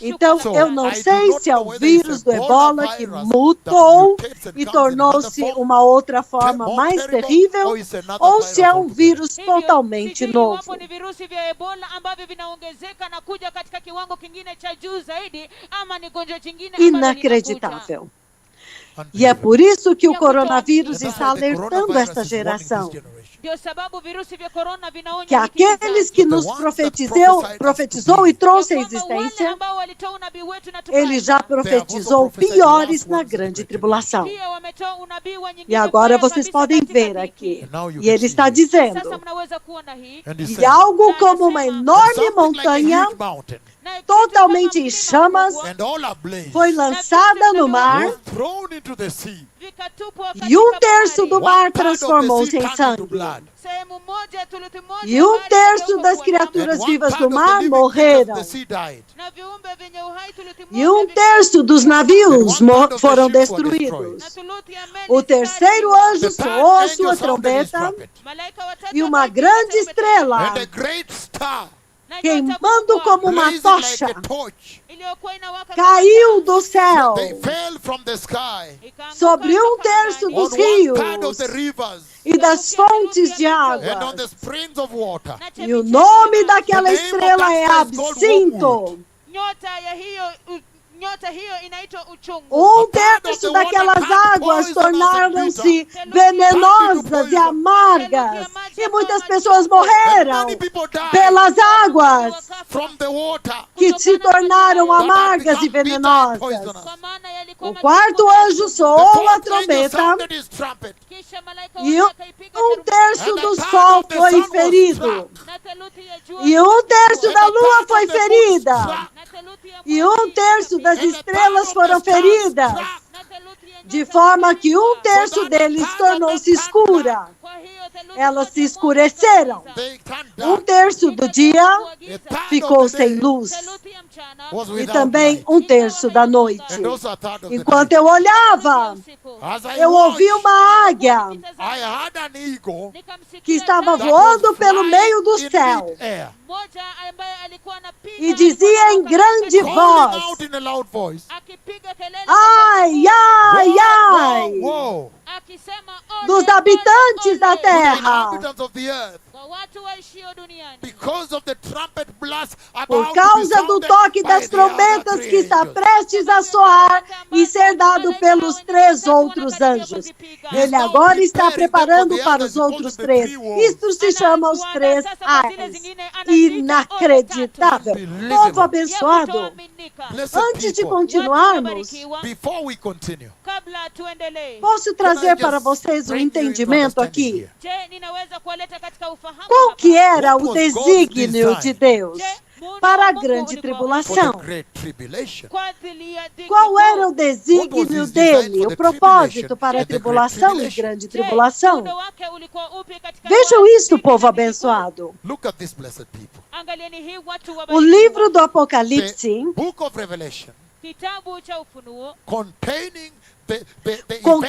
Então, eu não sei se é o vírus do Ebola que mutou e tornou-se uma outra forma mais terrível, ou se é um vírus totalmente novo. Inacreditável. E é por isso que o coronavírus está alertando esta geração. Que aqueles que nos profetizou e trouxe à existência, ele já profetizou piores na grande tribulação. E agora vocês podem ver aqui. E ele está dizendo, e algo como uma enorme montanha totalmente em chamas, and all ablaze, foi lançada no mar, were thrown into the sea. vikatupwa e um katika terço bahari. do mar One part of the transformou-se sea em turned into sangue. blood. Sehemu moja, thuluthi moja E um bahari terço ikageuka das kuwa criaturas And one vivas part do of the mar living morreram. creatures of the sea died. damu. Na viumbe vyenye uhai thuluthi E moja um terço dos And navios one part of the foram ships were destruídos. na thuluthi ya meli O zikaharibiwa. terceiro anjo The soou third a angel sua sounded his trombeta trumpet, Malaika watatu e uma wakaipiga grande tarumbeta estrela, and a great star, na nyota queimando kubwa como uma blazing like tocha, a torch, iliyokuwa inawaka kama caiu do céu they fell from the sky ikaanguka sobre um kutoka terço angani. dos on one part rios of the rivers e das fontes de and on água. the springs of water. Na E o chemichemi nome ya maji. daquela The name of estrela that é star is called absinto. Nyota hiyo inaitwa uchungu. Um terço daquelas águas tornaram-se venenosas e amargas. E muitas pessoas And morreram many people died pelas águas from the water que se tornaram that had amargas e become bitter and venenosas. poisonous. Kwa maana yalikuwa O maji quarto kubwa anjo ya soou The a fourth angel trombeta sounded his trumpet, kisha malaika e wake akaipiga um tarumbeta. terço and do the sol part of the foi sun was ferido. struck, Na theluthi ya jua E um terço and da the lua part foi of the moon ferida. struck, na theluthi ya E mwezi um terço das and the estrelas part of foram the stars feridas. struck. na theluthi ya De nyota forma que um zikapigwa. terço deles tornou-se escura. Kwa hiyo theluthi Elas moja se ya escureceram. mwezi They turned Um dark. terço do dia A third ficou of the sem day luz. theluthi ya mchana was E without também light. um terço da noite. And also a third of the Enquanto night. eu olhava, usiku. As I eu ouvi watched, uma águia I heard an eagle Nikamsikia que estava that voando was pelo flying meio do in céu mid-air, mmoja ambaye alikuwa anapiga e dizia em grande calling voz: out in a loud voice, akipiga kelele ai, ai, "Woe, ai, woe, woe, akisema ole, dos ole, habitantes da ole, to the terra, inhabitants of the earth, kwa watu waishio duniani because of the trumpet blast por about to be causa do sounded toque by das the other trombetas three que está angels." prestes a soar e ser dado pelos três outros anjos. Ele agora está preparando para os outros três. Isto se chama os três ais. Inacreditável. Povo abençoado. Blessed Antes de people, continuarmos, before we continue, kabla tuendelee. posso trazer para vocês um entendimento aqui. Je, ninaweza kuwaleta katika ufahamu Qual hapa? que era o What was God's desígnio de design? Deus Muda para wa a Mungu grande ulikuwa for tribulação? the great tribulation? kwa ajili ya dhiki Qual era kuu. o desígnio his design dele, for o the propósito tribulation para a and the great tribulação e tribulation? grande Je, tribulação? muundo wake ulikuwa upi katika Vejam dhiki isto, na povo dhiki kuu? abençoado. Look at this, blessed people. Angalieni hii watu O wabarikiwa. livro do Apocalipse, The book of Revelation, Kitabu cha Ufunuo containing the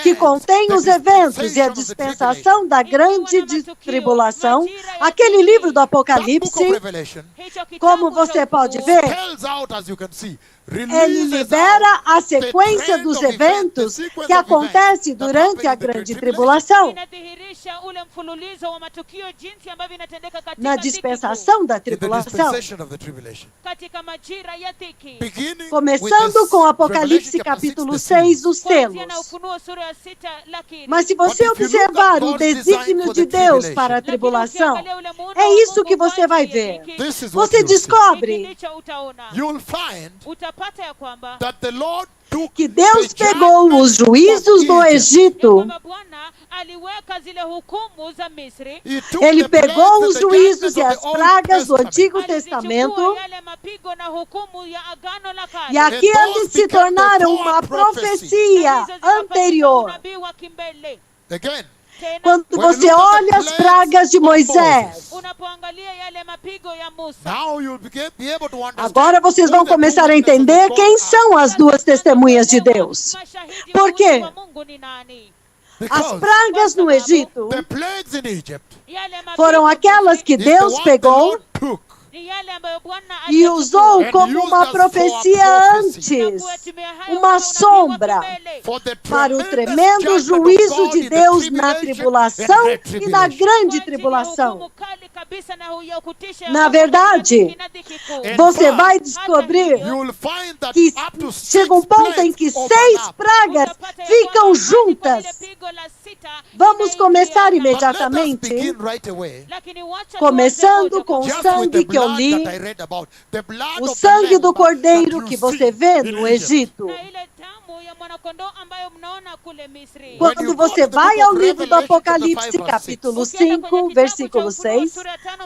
que events, contém the os eventos e a dispensation of the dispensação da grande tribulação, aquele livro do That book Apocalipse, of Revelation hicho kitabu como cha você pode Ufunuo, ver, tells out, as you can see, ele releases libera out a sequência trend dos of events, eventos the sequence que of acontece events that durante happen a in the grande tribulation. tribulação, inadhihirisha ule mfululizo wa matukio jinsi ambavyo inatendeka katika na dhiki kuu, dispensação da in the tribulação. dispensation of the tribulation. katika majira ya dhiki. Beginning Começando with com this Apocalipse Revelation chapter capítulo 6, the 6, os Kuanzia na selos. Ufunuo sura ya 6 lakini. Mas se você But if you look at observar o God's design desígnio for de the Deus tribulation, para a Lakini tribulação, ukiangalia ule muundo é wa isso Mungu que você kwa vai ajili ya ver. dhiki, This is what Você you'll see. hiki descobre ndicho utaona. You'll find Utapata ya kwamba that the Lord took que Deus the pegou os judgment juízos of do Egypt. ya Egito, kwamba Bwana aliweka zile hukumu za Misri. He took ele the pegou plagues os and the juízos e judgments as of the Old pragas do Testament. Antigo Alizichukua Testamento, yale mapigo na hukumu ya agano la kale. e aqueles se tornaram uma profecia anterior. Unabii wa kimbele. Again, Tena, Quando When você you look at olha the as plagues pragas de of Moisés, Moses, unapoangalia yale mapigo ya Musa, now you'll be able to understand agora vocês vão who the começar a two witnesses of entender God quem are. são as duas testemunhas de Deus. mashahidi Por wawili quê? wa Mungu ni nani? As Because pragas no Egito the plagues in Egypt Yale mapigo foram aquelas que is the Deus one the pegou Lord took ni yale ambayo Bwana e aliyachukua. usou And como used uma as for a profecia prophecy. antes, Kuyatimia hayo uma kama unabii wa sombra kimbele. for the para o tremendous tremendo judgment of juízo God de in the Deus na tribulation tribulação and great e na tribulation. grande Kwa ajili ya tribulação. hukumu kali kabisa na ya kutisha ya Na Mungu verdade, katika dhiki kuu. And Você fact, vai descobrir You will find that que up to chega um 6 ponto em que plagues 6 overlap. pragas Utapata ya ficam kwamba hadi kwa juntas. lile pigo la sita Vamos começar inaingiana. But let us imediatamente, begin right away. Lakini wacha começando tuanze com o moja Just with sangue the que eu blood li, that I read about. The blood o of the sangue lamb do cordeiro that que you você see vê in no Egypt. Egito. na ile damu damu ya mwanakondoo ambayo mnaona kule Misri. Quando você vai ao livro do Apocalipse, capítulo 5, versículo 6,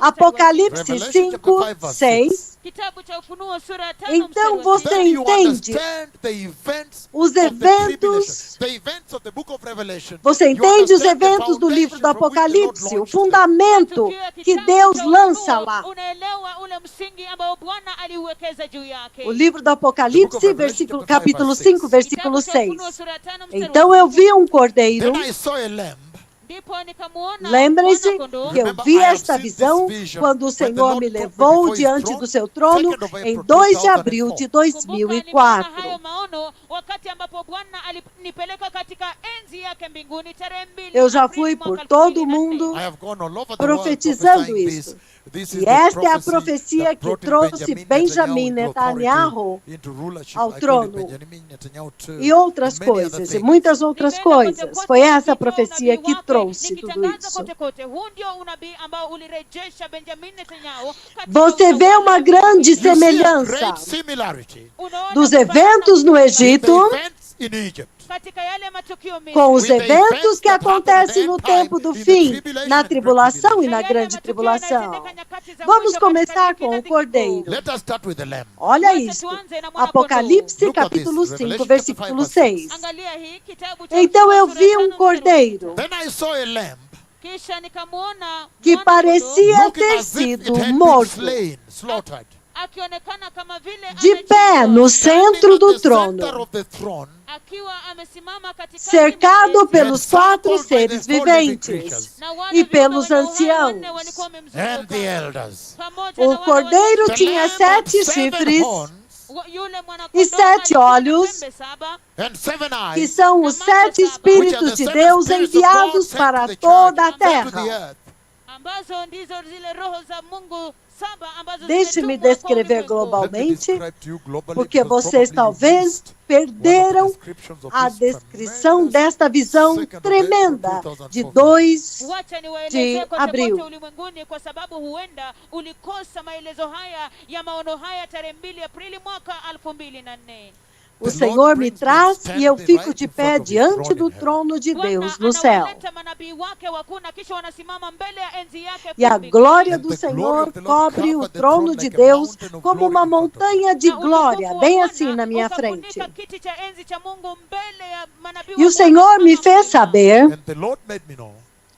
Apocalipse 5, 6, Kitabu cha Ufunuo sura ya 5 então mstari wa você Then you entende understand the events os of the eventos, tribulation, the events of the book of Revelation. você You entende os understand the eventos do livro do foundation from which the Lord Apocalipse, o launched them. fundamento Tukiwa que kitabu Deus cha lança Ufunuo, lá. unaelewa ule msingi ambao Bwana aliuwekeza juu yake. O livro do Apocalipse, versículo, capítulo 5, versículo Kitabu cha Ufunuo 6. sura ya 5 mstari Então wa eu 6. vi um cordeiro. Then I saw a lamb. Ndipo nikamuona Lembrem-se mwana-kondoo. que eu vi esta visão quando o Senhor me levou diante do seu trono em 2 de abril de Kumbuka niliona 2004. hayo maono wakati ambapo Bwana alinipeleka katika enzi yake mbinguni tarehe 2 Eu já Aprili fui mwaka por todo o 2004. mundo I have gone all over the profetizando world prophesying isso. This is E the esta é a prophecy profecia that que brought in trouxe Benjamin into Netanyahu authority, into rulership. ao I call it trono. Benjamin Netanyahu too, e outras and many other coisas, e things. muitas outras Nimeenda kote coisas. kote Foi essa nikitoa profecia unabii que wake, trouxe tudo nikitangaza isso. kote kote. Huu ndio unabii ambao ulirejesha Benjamin Netanyahu katika Você vê utawala uma wa grande You see a semelhança great similarity Unaona dos kufanana eventos no in the Egito events in Egypt katika yale matukio Misri. com os with the eventos events que that happened at acontecem the no end time tempo do in the fim, tribulation na and great tribulação e tribulation. na yale grande matukio tribulação. yanayotendeka nyakati za Vamos mwisho começar katika com o dhiki na cordeiro. dhiki Let us start with the lamb. Olha Wacha isso. tuanze na mwana-kondoo. Apocalipse, Look at this, capítulo 5, Revelation versículo chapter 5, 6. Angalia hii kitabu cha Então Ufunuo eu sura vi ya um 5 mstari wa cordeiro 6. Then I saw a lamb Kisha nikamuona que mwana-kondoo parecia looking ter as if it sido had been morto, slain, slaughtered. akionekana kama vile de pé amechinjwa, no Standing centro at do the center trono, of the throne, akiwa amesimama katikati cercado mwa pelos quatro seres viventes na wale e pelos viumbe wenye uhai wanne anciãos. walikuwa wamemzunguka. and the elders. Pamoja na O wale cordeiro The tinha lamb had 7 seven chifres, horns yule mwana-kondoo e 7 alikuwa na olhos, pembe saba, and 7 que eyes, são os 7 Espíritos de Deus enviados para toda a sent to the terra. earth. ambazo ndizo zile roho za Mungu saba ambazo Deixe-me zimetumwa kwa descrever ulimwengu. globalmente, Let me describe to you globally, porque because vocês probably you talvez missed one of perderam the descriptions of a this descrição tremendous desta visão 2nd of April tremenda de 2004. 2 Wacha niwaelezee de kote abril. kote ulimwenguni kwa sababu huenda ulikosa maelezo haya ya maono haya tarehe 2 Aprili mwaka 2004. O Senhor me traz e eu fico de pé diante do trono de Deus no céu. Anawaleta manabii wake wakuu na kisha wanasimama mbele ya enzi yake E a kuu mbinguni. glória do Senhor cobre o trono de Deus como uma montanha de Na glória, utukufu wa bem Bwana assim na minha ukafunika frente. kiti cha enzi cha Mungu mbele ya manabii E wa o Bwana Senhor me kama fez mlima. saber And the Lord made me know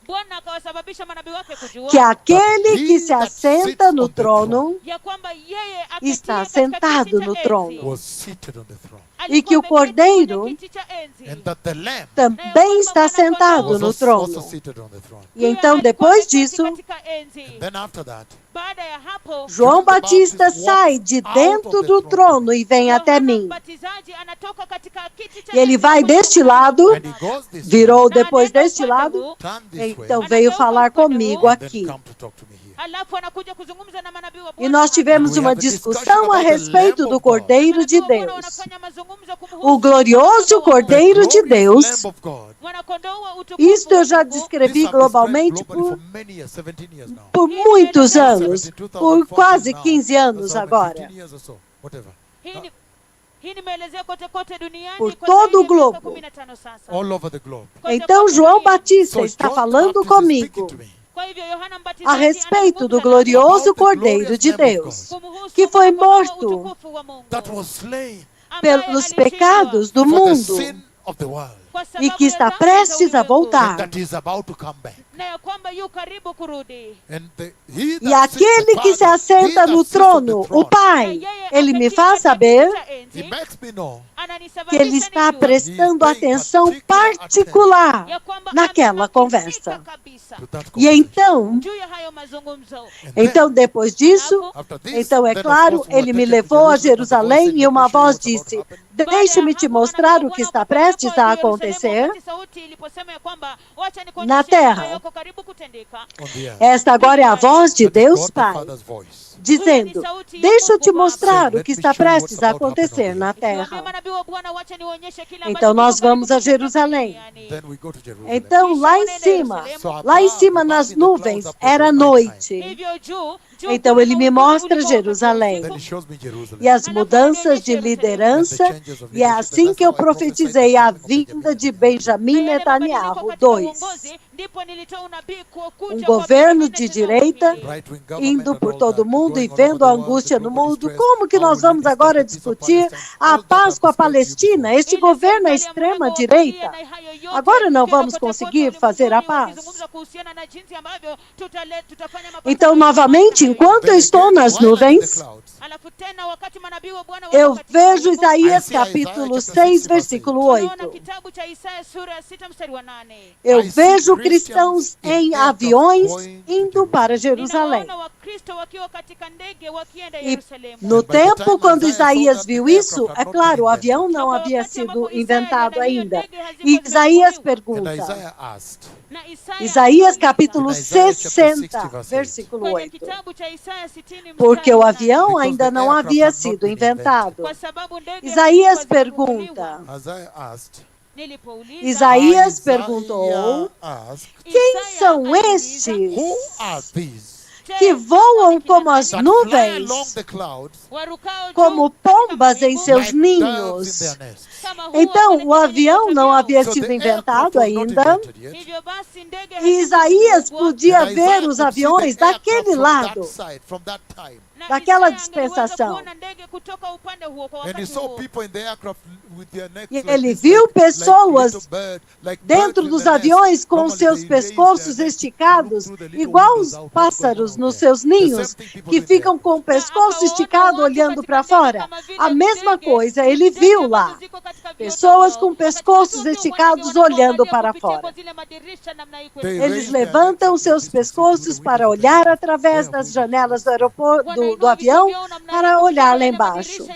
Bwana akawasababisha manabii wake kujua que aquele que se assenta no trono ya kwamba yeye aketie está katika sentado kiti cha no enzi. trono. was seated on the throne, E que o Alikuwa ameketi Cordeiro kwenye kiti cha enzi. and that the lamb também está sentado was no also trono. seated on the throne. E Pia então, alikuwa depois ameketi disso, katika enzi. Then after that, Baada ya hapo, João Batista sai de dentro do trono e vem até Yohana mim. Mbatizaji anatoka katika kiti cha E ele enzi vai kuja deste kusimama lado, and he goes this way, virou na depois anaenda deste upande lado, huu, turn this way, então veio falar comigo and then aqui. come to talk to me here. alafu anakuja kuzungumza na manabii wa E Bwana nós hapa. tivemos uma discussão a respeito do Cordeiro de Manabii wa Bwana Deus. wanafanya mazungumzo kumhusu O glorioso mwana-kondoo wa Cordeiro Mungu. de Glorious Deus. Lamb of God. Mwana-kondoo wa utukufu Isto eu wa já Mungu. descrevi This I've globalmente described globally por, for many years, 17 years now. por muitos anos, 17, por 2014 quase now. 15 anos So, agora. 15 years or so, whatever. Hii nimeelezea kote kote duniani Por kwa todo zaidi o ya miaka globo. 15 sasa. All over the globe. Kote Então kote João duniani. Batista So está John falando the Baptist is comigo speaking to me Kwa hivyo Yohana a Mbatizaji respeito do anazungumza glorioso about the Cordeiro glorious de Lamb of Deus, God kumhusu que foi mwana-kondoo wa morto utukufu wa Mungu, that was slain ambaye pelos alishindwa pecados do for the mundo sin of the world, kwa sababu e que ya está dhambi za prestes a ulimwengu, voltar. and that is about to come back. na ya kwamba yu karibu kurudi. And he E that sits, aquele the que se Father, he assenta that no sits on the trono, o throne, Pai, ele me faz saber he makes me know que ele está prestando prestando atenção particular naquela conversa. to that E conversation. então, juu ya hayo mazungumzo. And then, então depois disso, after this, então é then, of claro, course, we were ele me taken to levou a Jerusalem, and the voice Jerusalém said, e uma "Let me show voz you what's about to disse: happen." Deixe-me te mostrar o que está prestes a acontecer na terra. On the earth. Esta agora é a voz de That is Deus God the Pai. Father's voice. dizendo: deixa eu te mostrar o que está prestes a acontecer na terra. Então nós vamos a Jerusalém. Então lá em cima nas nuvens, era noite. Então ele me mostra Jerusalém e as mudanças de liderança, e é assim que eu profetizei a vinda de Benjamin Netanyahu II. Um governo de direita indo por todo o mundo e vendo a angústia no mundo. Como que nós vamos agora discutir a paz com a Palestina? Este governo é extrema direita. Agora não vamos conseguir fazer a paz. Então, novamente, enquanto eu estou nas nuvens, eu vejo Isaías capítulo 6, versículo 8. Eu vejo cristãos em aviões indo para Jerusalém. E no tempo, quando Isaías viu isso, é claro, o avião não havia sido inventado ainda. E Isaías pergunta, Isaías capítulo 60, versículo 8. Porque o avião ainda não havia sido inventado. Isaías pergunta, Isaías perguntou, quem são estes que voam como as nuvens, como pombas em seus ninhos? Então, o avião não havia sido inventado ainda, e Isaías podia ver os aviões daquele lado, daquela dispensação. E ele viu pessoas dentro dos aviões com seus pescoços esticados, igual os pássaros nos seus ninhos, que ficam com o pescoço esticado olhando para fora. A mesma coisa ele viu lá. Pessoas com pescoços esticados olhando para fora. Eles levantam seus pescoços para olhar através das janelas do aeroporto, do avião, para olhar lá embaixo.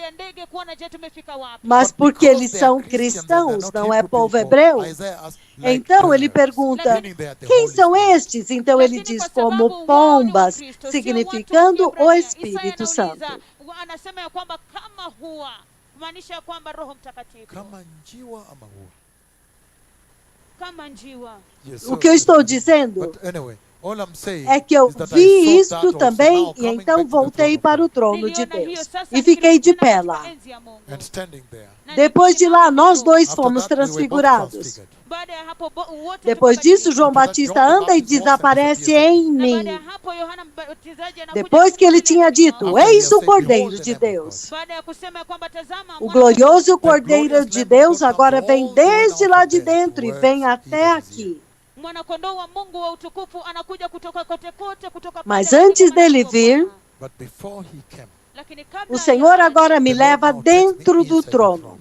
Mas porque eles são cristãos, não é povo hebreu. Então ele pergunta, quem são estes? Então ele diz, como pombas, significando o Espírito Santo. O que eu estou dizendo é que eu vi isto também, e então voltei para o trono de Deus e fiquei de pé lá. Depois de lá, nós dois fomos transfigurados. Depois disso, João Batista anda e desaparece em mim. Depois que ele tinha dito, eis o Cordeiro de Deus. O glorioso Cordeiro de Deus agora vem desde lá de dentro e vem até aqui. Mas antes dele vir, o Senhor agora me leva dentro do trono.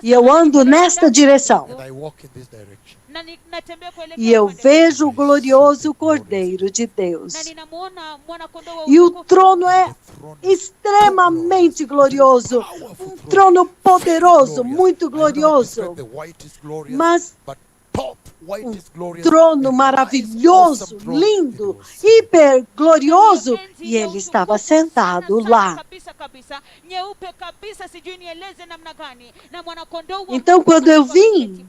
E eu ando nesta direção. E eu vejo o glorioso Cordeiro de Deus. E o trono é extremamente glorioso. Um trono poderoso, muito glorioso. Mas um trono maravilhoso, lindo, hiper glorioso, e ele estava sentado lá. Então, quando eu vim,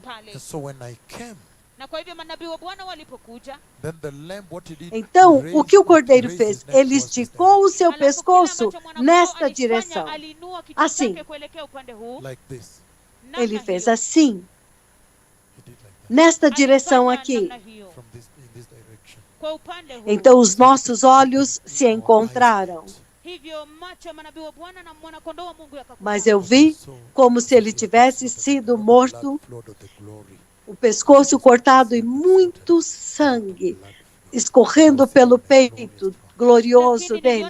então, o que o Cordeiro fez? Ele esticou o seu pescoço nesta direção. Assim. Ele fez assim. Nesta direção aqui. Então os nossos olhos se encontraram. Mas eu vi como se ele tivesse sido morto, o pescoço cortado e muito sangue escorrendo pelo peito glorioso dele.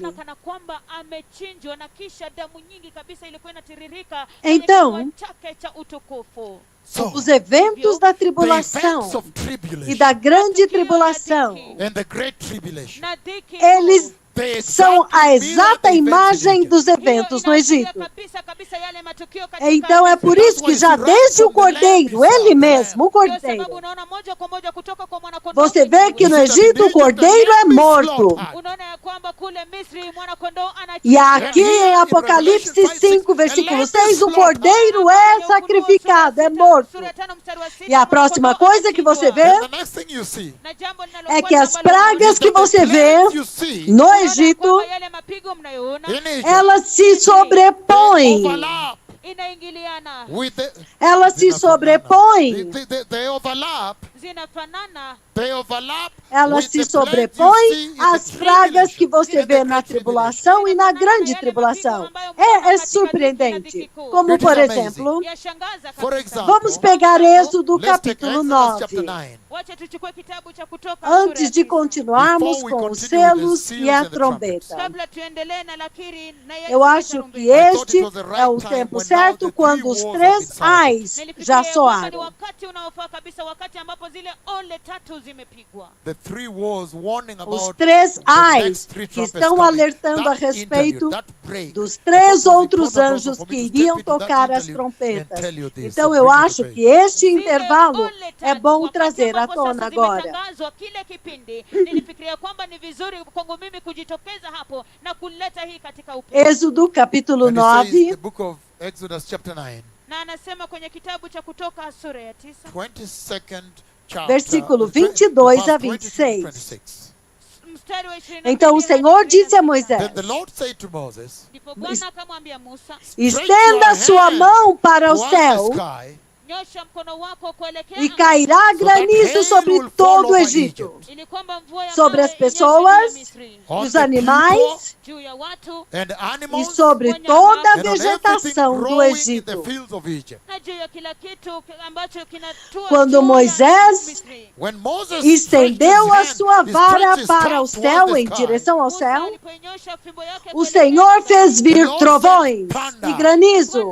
Então, os eventos da tribulação e da grande tribulação, eles são a exata imagem dos eventos no Egito. Então é por isso que já desde o cordeiro, ele mesmo, o cordeiro, você vê que no Egito o cordeiro é morto. E aqui em Apocalipse 5, versículo 6, o cordeiro é sacrificado, é morto. E a próxima coisa que você vê é que as pragas que você vê no Egito, elas se sobrepõem. Elas se sobrepõem. Elas se sobrepõem às pragas que você vê na tribulação e na grande tribulação. É surpreendente. Como, por exemplo, vamos pegar Êxodo capítulo 9. Antes de continuarmos com os selos e a trombeta. Eu acho que este é o tempo certo quando os 3 ais já soaram. Os 3 ais que estão alertando a respeito dos 3 outros anjos que iriam tocar as trompetas. Então eu acho que este intervalo é bom trazer à tona agora. Êxodo capítulo 9. Na anasema kwenye kitabu cha Kutoka sura ya 9, versículo 22 a 26. Então o Senhor disse a Moisés: estenda sua mão para o céu e cairá granizo sobre todo o Egito, sobre as pessoas, os animais e sobre toda a vegetação do Egito. Quando Moisés estendeu a sua vara para o céu, em direção ao céu, o Senhor fez vir trovões e granizo,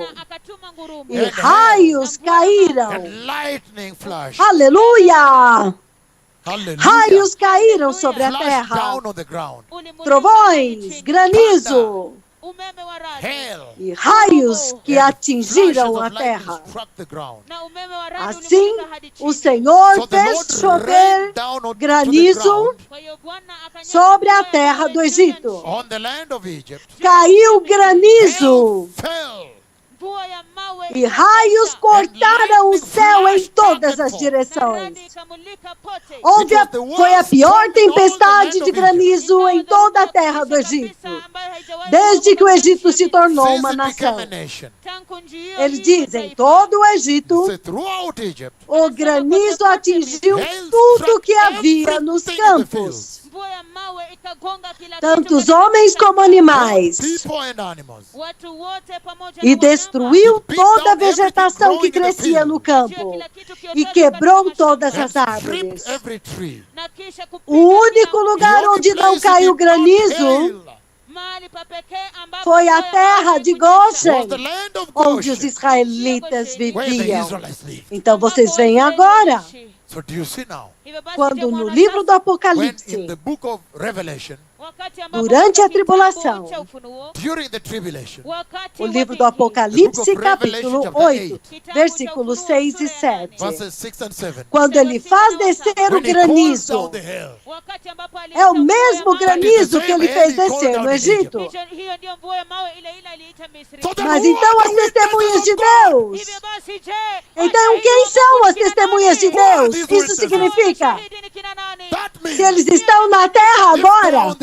e raios caíram. Aleluia! Raios caíram sobre a terra, trovões, granizo e raios que atingiram a terra. Assim, o Senhor fez chover granizo sobre a terra do Egito. Caiu granizo e raios cortaram o céu em todas as direções. Foi a pior tempestade de granizo em toda a terra do Egito, desde que o Egito se tornou uma nação. Eles dizem, todo o Egito, o granizo atingiu tudo que havia nos campos, tanto os homens como animais, e destruiu toda a vegetação que crescia no campo, e quebrou todas as árvores. O único lugar onde não caiu granizo foi a terra de Goshen, onde os israelitas viviam. Então vocês veem agora, quando no livro do Apocalipse, durante a tribulação, o livro do Apocalipse, capítulo 8, versículos 6 e 7, quando ele faz descer o granizo, é o mesmo granizo que ele fez descer no Egito. Mas então as testemunhas de Deus, então quem são as testemunhas de Deus? Isso significa, se eles estão na terra agora,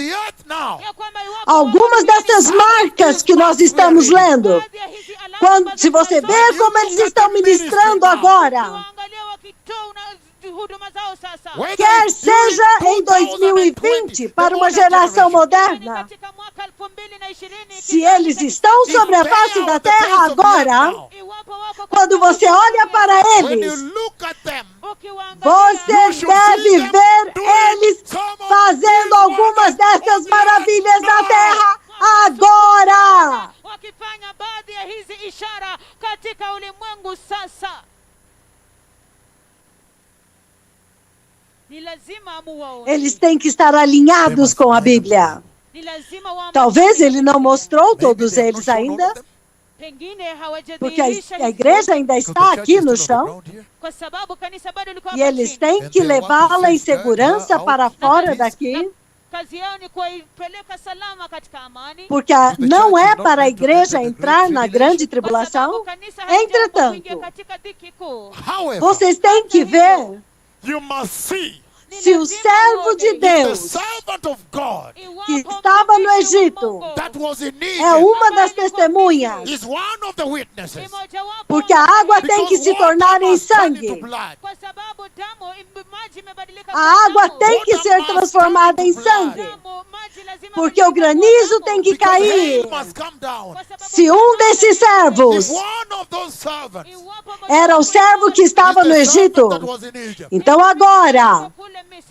algumas dessas marcas que nós estamos lendo, se você vê como eles estão ministrando agora, quer seja em 2020, para uma geração moderna, se eles estão sobre a face da terra agora, quando você olha para eles, você deve ver eles fazendo algumas dessas maravilhas na terra agora. Eles têm que estar alinhados com a Bíblia. Ni lazima wahamasishe Talvez ele não mostrou Maybe todos they have eles not shown all of ainda, them, pengine porque hawajadhihirisha a igreja ainda because está the church aqui is no still on the chão. ground here. kwa sababu kanisa bado liko E hapa eles chini. têm que levá-la em segurança para fora daqui, Kazi yao ni kuipeleka salama katika amani. porque não é para a igreja entrar na grande tribulação. Entretanto, katika dhiki kuu. However, vocês têm que ver you must see se o servo de the Deus, servant of God que estava no Egito, that was in é Egypt uma das testemunhas, is one of the witnesses. porque a água tem que se tornar em Because water must turn into sangue. blood. Kwa sababu maji imebadilika A água tem que ser transformada em sangue, porque o granizo tem que Because cair. rain must come down. Se um desses servos If one of those servants era o servo que estava is no the Egito, servant that was in Egypt, então agora,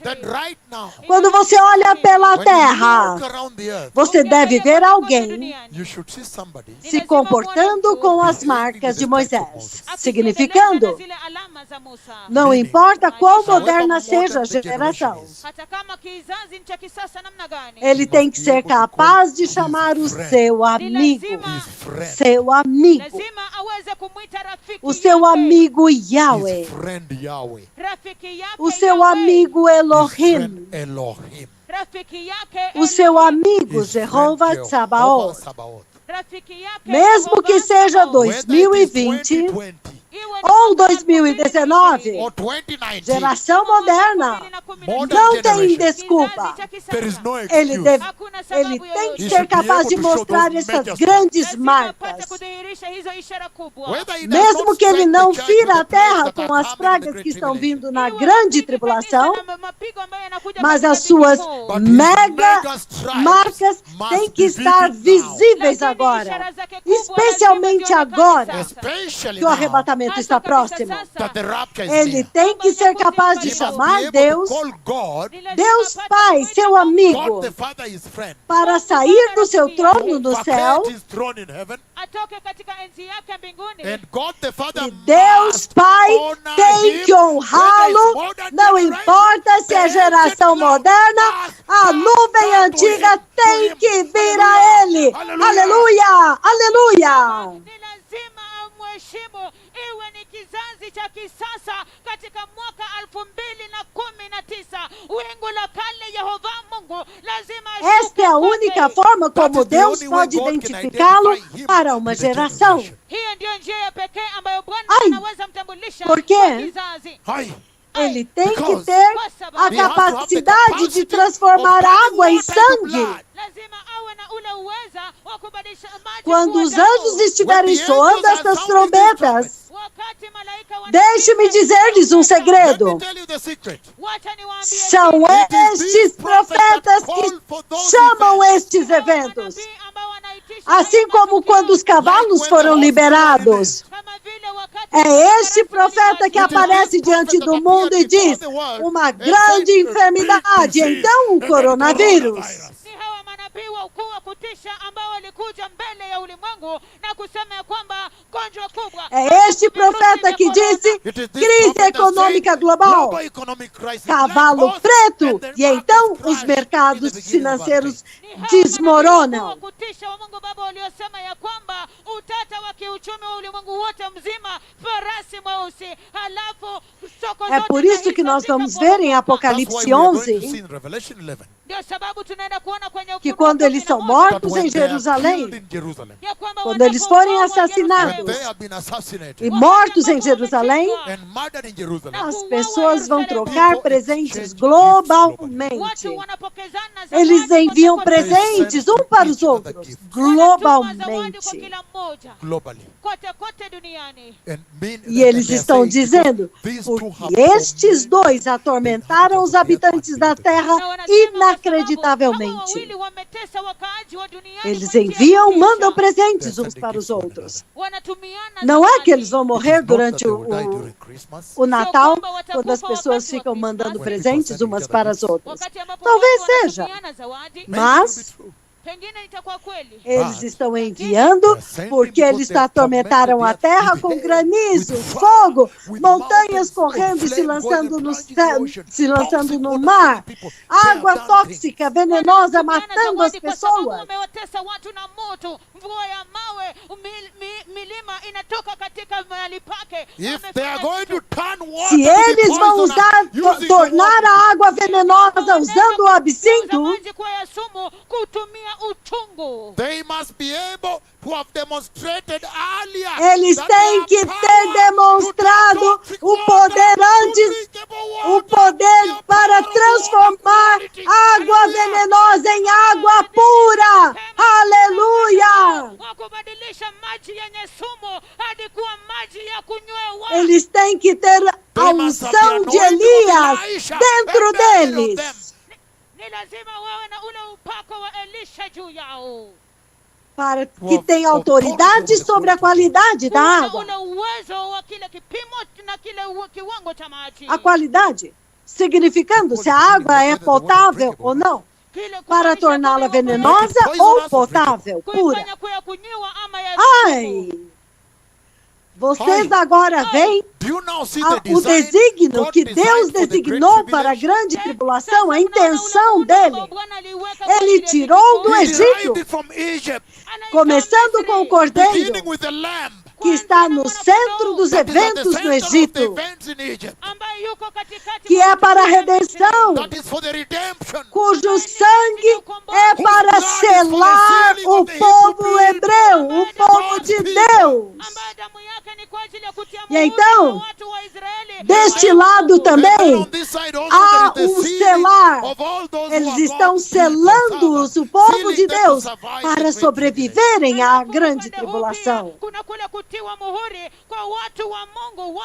then right now, quando você olha pela when you terra, look around the earth, você deve ver alguém you should see somebody se comportando com as marcas de Moisés, significando, não importa quão moderna seja a geração, hata kama kizazi ni cha kisasa namna gani, ele tem que ser capaz de chamar o seu amigo, his friend, seu amigo, lazima aweze kumwita rafiki o seu yake, amigo Yahweh, his friend Yahweh, rafiki yake o seu Yahweh, amigo his Elohim, friend Elohim, rafiki yake o seu Elohim, amigo his friend Jeová Jehovah Tsabaoth. Sabaoth. rafiki yake Mesmo que Jehová seja Sabaoth. Whether it is 2020 2020 Iwe ni ou mwaka 2019, or 2019, geração moderna Modern não tem generation, desculpa. there is no Ele, excuse. deve, Hakuna sababu ele tem yoyote. que He ser should be capaz able de to show mostrar those essas major grandes Lazima apate marcas. kudhihirisha hizo ishara kubwa. Whether he does Mesmo not que ele strike não the church with fira the a plagues terra that com are as coming in the pragas great que estão tribulation, vindo na Iwe grande apige tribulação, kanisa na mapigo ambayo yanakuja mas katika as dhiki suas kuu. but his mega mega strikes marcas must têm be que estar visible now. visíveis Lakini agora, ishara zake kubwa especialmente lazima zionekane agora sasa. Especially que o now arrebatamento está Hasa kabisa próximo. sasa. that the rapture is Ele near. tem que ser capaz de He must be chamar able to Deus, call God, Ni lazima Deus apate Pai, kumwita seu Mungu, amigo, God the Father his friend, para sair do seu trono no céu, vacate his throne in heaven, atoke katika enzi yake mbinguni. and God the Father e Deus must Pai honor tem him, que honrá-lo, whether it's modern não generation, importa se é the geração ancient cloud moderna, must a come nuvem down to antiga him, tem to him. que vir a Hallelujah. Ele. Hallelujah. Aleluia! Aleluia! Ni lazima amheshimu, iwe ni kizazi cha kisasa. Katika mwaka 2019 wingu la kale Yehova Mungu lazima Esta é a única forma como Deus pode identificá-lo para uma geração. hiyo ndio njia ya pekee ambayo Bwana Ai, anaweza mtambulisha por quê? kwa kizazi. Hi. Ele tem que Because ter a capacidade de transformar água em sangue. Lazima awe na ule uweza wa kubadilisha maji Quando kuwa os damu. anjos estiverem soando estas trombetas, Wakati malaika wana- deixe-me dizer-lhes um Let me segredo. tell you the secret. Wacha niwaambie São It is estes these prophets profetas that call que for those chamam events. estes eventos. manabii ambao wanaitisha Assim como quando os cavalos foram liberados. kama vile wakati É este profeta que aparece diante do mundo e diz: uma grande enfermidade, então o coronavírus. ni hawa manabii wa ukuu wa kutisha ambao walikuja mbele ya ulimwengu na kusema ya kwamba gonjwa kubwa. É este profeta que disse: It is this crise prophet that econômica said, global, global economic crisis, cavalo black horse, preto, and the e então markets os crashed mercados in the beginning of financeiros our Ni hawa desmoronam. manabii wa kutisha wa Mungu Baba waliosema ya kwamba utata wa kiuchumi wa ulimwengu wote mzima, farasi mweusi, halafu soko É zote por za isso que nós Afrika vamos ver em That's why Apocalipse we are going to see 11 in Revelation 11 Ndio sababu tunaenda kuona kwenye que Ufunuo quando eles são 11, that mortos when em they are Jerusalém killed in Jerusalem, ya kwamba quando eles forem wanapouawa assassinados, when Yerusalemu, they have been assassinated e mortos em Jerusalém, and murdered in Jerusalem, as pessoas vão trocar presentes globalmente. watu wanapokezana zawadi Eles kwa enviam chakula, presentes um para os outros, wanatuma zawadi kwa globalmente. kila mmoja globally. kote duniani. And mean, E eles they are estão saying, dizendo, these two have porque estes dois atormentaram os habitantes da terra Na wanasema kwa sababu hawa inacreditavelmente. wawili wametesa wakaaji wa duniani Eles kwa njia ya enviam, kutisha. mandam presentes uns para os outros. Wanatumiana Não é zawadi. que eles vão morrer It is not that durante they will die during Christmas, o Natal, Sio kwamba quando as watakufa pessoas wakati wa ficam mandando Krismasi. presentes umas para as outras. Wakati ambapo Talvez watu seja. wanatumiana zawadi, maybe it will be Mas true. pengine itakuwa kweli. Eles estão enviando porque eles atormentaram a terra com granizo, fogo, montanhas correndo e se lançando no mar, água tóxica, venenosa, matando as pessoas. Wamewatesa watu na moto, mvua ya mawe, milima inatoka katika mahali pake. If they are going to turn water Se eles vão tornar a água venenosa usando o absinto, they must be able to have demonstrated earlier. Eles têm que ter demonstrado o poder antes, o poder para transformar água venenosa em água pura. Aleluia! Eles têm que ter a unção de Elias dentro deles, para que tenha autoridade sobre a qualidade da água. A qualidade, significando se a água é potável ou não, para torná-la venenosa ou potável, pura. Ai! Vocês agora veem o desígnio que Deus designou para a grande tribulação, a intenção dele. Ele tirou do Egito, começando com o cordeiro, que está no centro dos eventos no Egito, que é para a redenção, cujo sangue é para selar o povo hebreu, o povo de Deus. E então, deste lado também, há um selar. Eles estão selando o povo de Deus para sobreviverem à grande tribulação. Kutiwa muhuri kwa watu wa Mungu,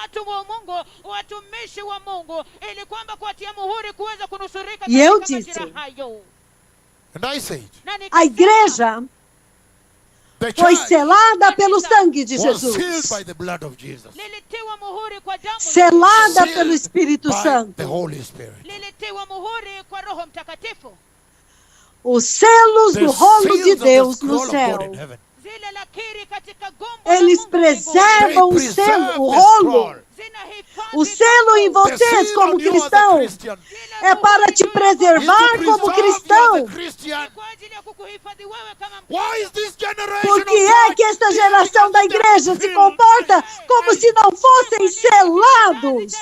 watumishi wa Mungu, ili kwamba kuatia muhuri kuweza kunusurika katika majira hayo. A igreja foi selada pelo sangue de Jesus, selada pelo Espírito Santo. Os selos do rolo de Deus no céu. Eles preservam o selo, o rolo. O selo em vocês como cristão é para te preservar como cristão. Por que é que esta geração da igreja se comporta como se não fossem selados?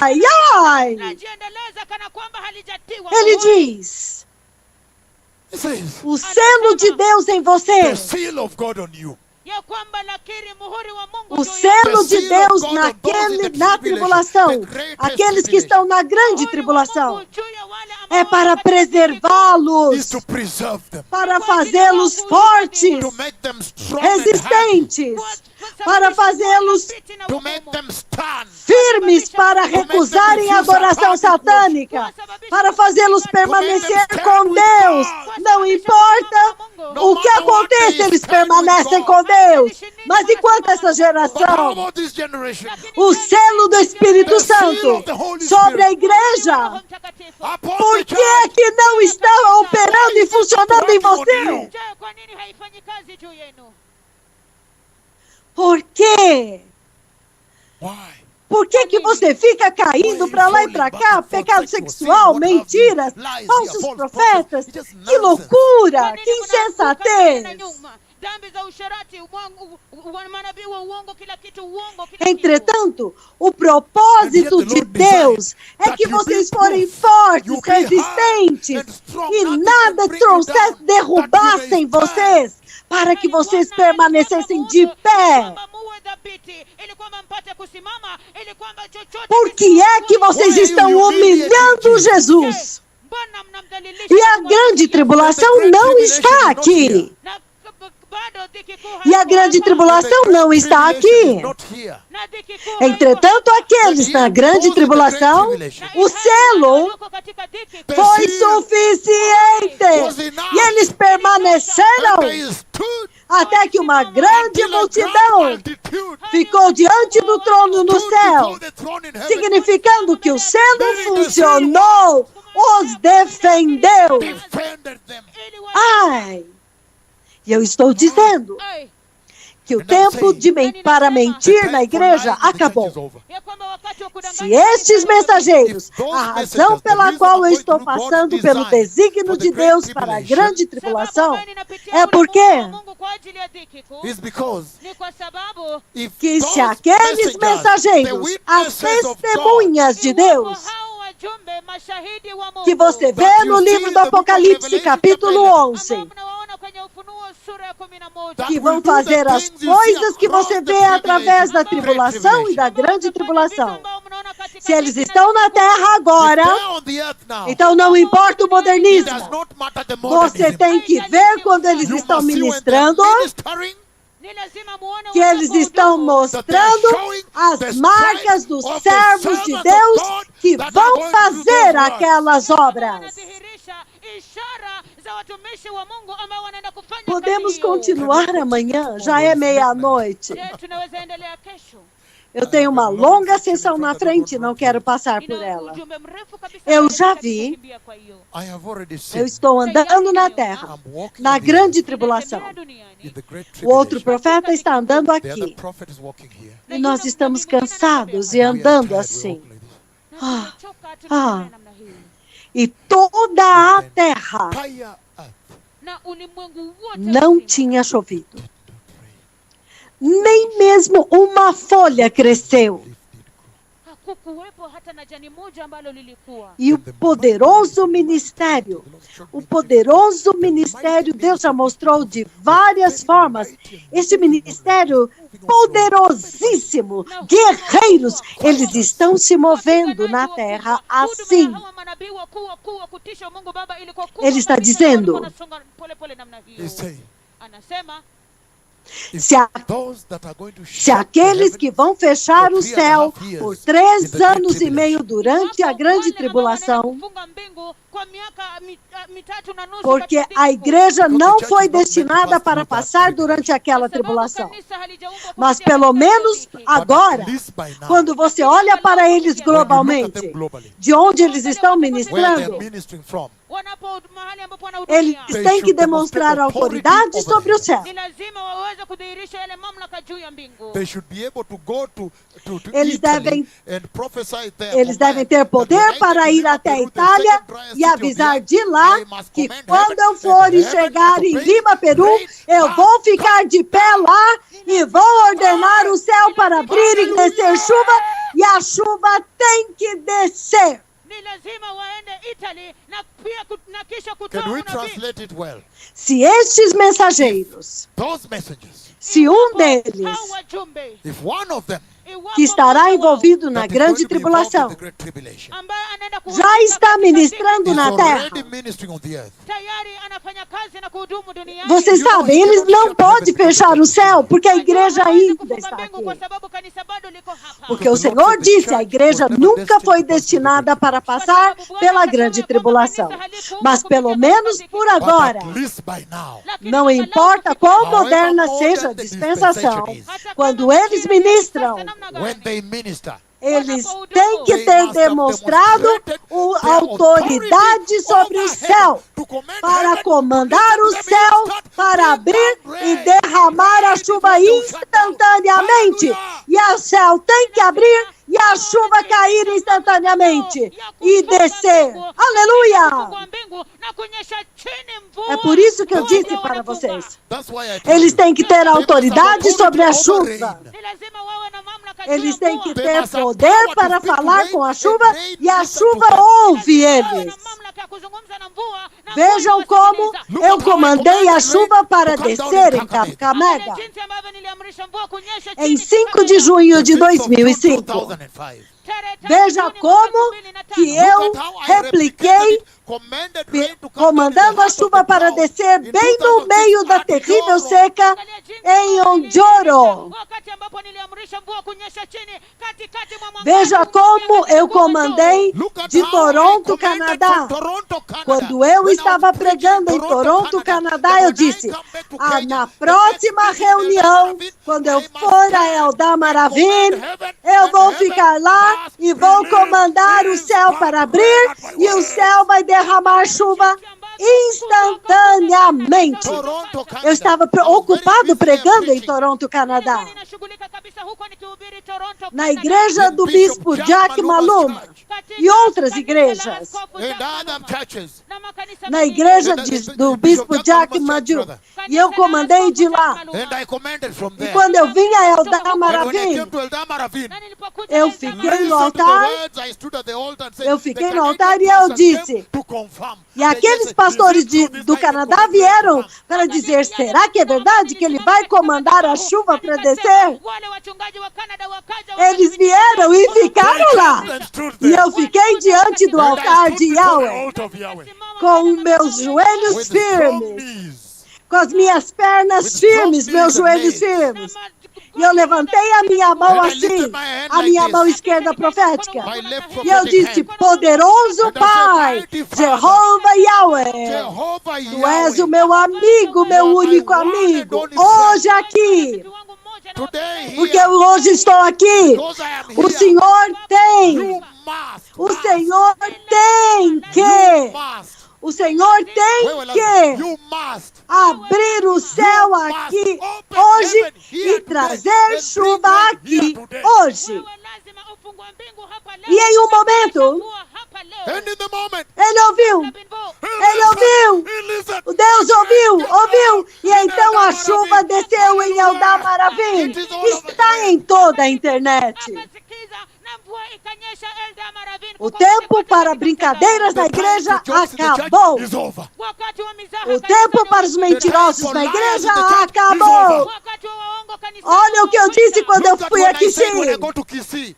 Ai, ai! Ele diz: o selo de Deus em você. O selo de Deus na tribulação, aqueles que estão na grande tribulação, é para preservá-los, para fazê-los fortes, resistentes, para fazê-los firmes para recusarem a adoração satânica, para fazê-los permanecer com Deus. Não importa o que aconteça, eles permanecem com Deus. Mas enquanto essa geração, o selo do Espírito Santo sobre a igreja, por que é que não está operando e funcionando em você? Por quê? Por que você fica caindo para lá e para cá? Pecado sexual, mentiras, falsos profetas. Que loucura, que insensatez. Entretanto, o propósito de Deus é que vocês forem fortes, resistentes, e nada trouxesse, derrubassem vocês, para que vocês permanecessem de pé. Por que é que vocês estão humilhando Jesus? E a grande tribulação não está aqui. E a grande tribulação não está aqui. Entretanto, aqueles na grande tribulação, o selo foi suficiente. E eles permaneceram até que uma grande multidão ficou diante do trono no céu, significando que o selo funcionou os defendeu. defended them. Ili wa- Ai! E eu estou dizendo Ai, que o tempo para mentir na igreja acabou. ya kwamba wakati wa Se kudanganya estes mensageiros, a razão pela qual eu estou passando pelo desígnio de Deus para a grande tribulação, é porque Mungu kwa ajili ya dhiki kuu, Is because ni kwa sababu if que se those aqueles messengers, the mensageiros, as witnesses of God, testemunhas de iwapo Deus, hao wajumbe mashahidi wa Mungu que você vê no livro do Apocalipse, capítulo 11, ambao mnawaona kwenye Ufunuo sura ya 11, that que will vão do the fazer as things you see coisas que across você the vê através da tribulation, tribulação e da great grande Ambao tribulação. mnaona katika Se eles dhiki estão na terra tribulation. agora, If they're on the earth now, então não importa o it does modernismo. not matter the Você modernism. tem que ver quando eles You estão must see when ministrando, they're ministering, ni lazima muone que eles estão mostrando as marcas dos servos de Deus que vão fazer aquelas obras. wanadhihirisha ishara za watumishi wa Mungu ambao wanaenda kufanya Podemos kazi hiyo. continuar amanhã, já é meia-noite. Je, tunaweza endelea kesho? Eu tenho uma longa sessão na frente e não quero passar por Nina ela. ujumbe mrefu kabisa Eu naenda já katika vi. kukimbia kwa hiyo. I have already Eu seen. estou andando na terra, I'm walking na on the grande earth, tribulação. Ninatembea duniani. in the great O outro tribulation. profeta está andando The other aqui. prophet is walking here. E nós estamos cansados e We are andando tired, we assim. walk like this. Na tumechoka, tunatembea namna hii. E toda a terra Entire earth Na ulimwengu wote não mzima. tinha chovido. Nem mesmo uma folha cresceu. Hakukuwepo hata na jani moja ambalo lilikuwa. E o poderoso ministério, Deus já mostrou de várias formas. Este ministério poderosíssimo, guerreiros, eles estão se movendo na terra assim. Ele está dizendo, He's saying, anasema se aqueles que vão fechar o céu por 3 anos e meio durante a grande tribulação, porque a igreja não foi destinada para passar durante aquela tribulação. Mas pelo menos agora, quando você olha para eles globalmente, de onde eles estão where ministrando, they're ministering from, eles têm que demonstrar autoridade sobre o céu. ni lazima waweze kudhihirisha yale mamlaka juu ya mbingu. they should be able to go to Eles Italy and prophesy there. Eles devem ter poder para ir até a Itália e avisar de lá que quando eu for e chegar em Lima, Peru, eu vou ficar de pé lá e vou ordenar o céu para abrir e descer chuva, e a chuva tem que descer. Ni lazima waende Italy na pia na kisha kutoa Can we unabii. translate it well? Se estes mensageiros, Those messengers, se um deles, Hao wajumbe if one of them iwapo que estará mmoja wao envolvido na that is going grande to be involved in tribulação, the great tribulation, ambaye anaenda já está ministrando is na already terra. ministering on the earth. tayari anafanya kazi na kuhudumu duniani. Vocês sabem, eles não podem fechar o céu, porque a igreja ainda está aqui. Kwa sababu kanisa bado liko hapa. Porque o Senhor disse, a igreja nunca foi destinada para passar pela grande tribulação. Mas pelo menos por But agora, at least by now, Lakini não angalau importa katika quão However moderna modern seja a the dispensação, dispensation is, hata quando kama eles majira ya ministram, sasa namna gani, when they minister, eles têm que ter demonstrado a autoridade sobre o céu, para comandar o céu, para abrir e derramar a chuva instantaneamente. E o céu tem que abrir e a chuva cair instantaneamente e descer. Aleluia! É por isso que eu disse para vocês, that's why I told eles you, têm que ter autoridade sobre a over chuva. rain. Eles têm que ter poder para falar com a chuva e a chuva ouve eles. Vejam como eu comandei a chuva para descer em Kakamega em 5 de junho de 2005. 2005. Veja como que eu repliquei comandando a chuva para descer bem no meio da terrível seca em Onjoro. Veja como eu comandei de Toronto, Canadá. Quando eu estava pregando em Toronto, Canadá, eu disse, na próxima reunião, quando eu for a Eldar Maravim, eu vou ficar lá lá e vou comandar o céu para abrir e o céu vai derramar chuva instantaneamente. Toronto, Canada. Eu estava ocupado pregando em Toronto, Canadá, Ninashughulika kabisa huko nikihubiri Toronto, na Canada. igreja do bispo Jack Maluma e outras igrejas, And other churches. Na makanisa na mengine. igreja do bispo Jack Maju. E eu comandei de lá. And I commanded from E there. quando eu vim a Eldama And when I Ravine, came to Eldama Ravine, Na nilipokuja eu Eldama fiquei Ravine, no listened to the altar. words, I stood at the altar and said, Eu "The fiquei no Canadian altar e eu pastors disse, came to confirm." e aqueles pastores do Canadá vieram para dizer, será que é verdade que ele vai comandar a chuva para descer? Wale wachungaji wa Canada wakaja Eles vieram e ficaram lá. E eu fiquei diante do altar de Yahweh, com meus joelhos With strong firmes, knees. com as minhas pernas firmes, meus joelhos firmes. E eu levantei a minha mão assim, a minha mão esquerda profética. My left E eu prophetic disse, hand. poderoso Pai, Jeová Yahweh, Jehovah Tu és Yahweh. o meu amigo, meu único amigo, hoje aqui, Today porque here, eu hoje estou aqui. because I am O here, Senhor you tem, must. o Senhor tem You que, must. o Senhor tem que You must. abrir o céu aqui hoje e trazer chuva aqui hoje. E em um momento, And in the moment, ele ouviu, ele ouviu. he listened. O Deus ouviu, e então a chuva desceu em Eldama Ravine. Está em toda a internet. O tempo para brincadeiras na igreja acabou. Is over. O tempo para os mentirosos na igreja acabou. Olha o que eu disse quando eu Look at fui what a I said when I Kisii, go to Kisii.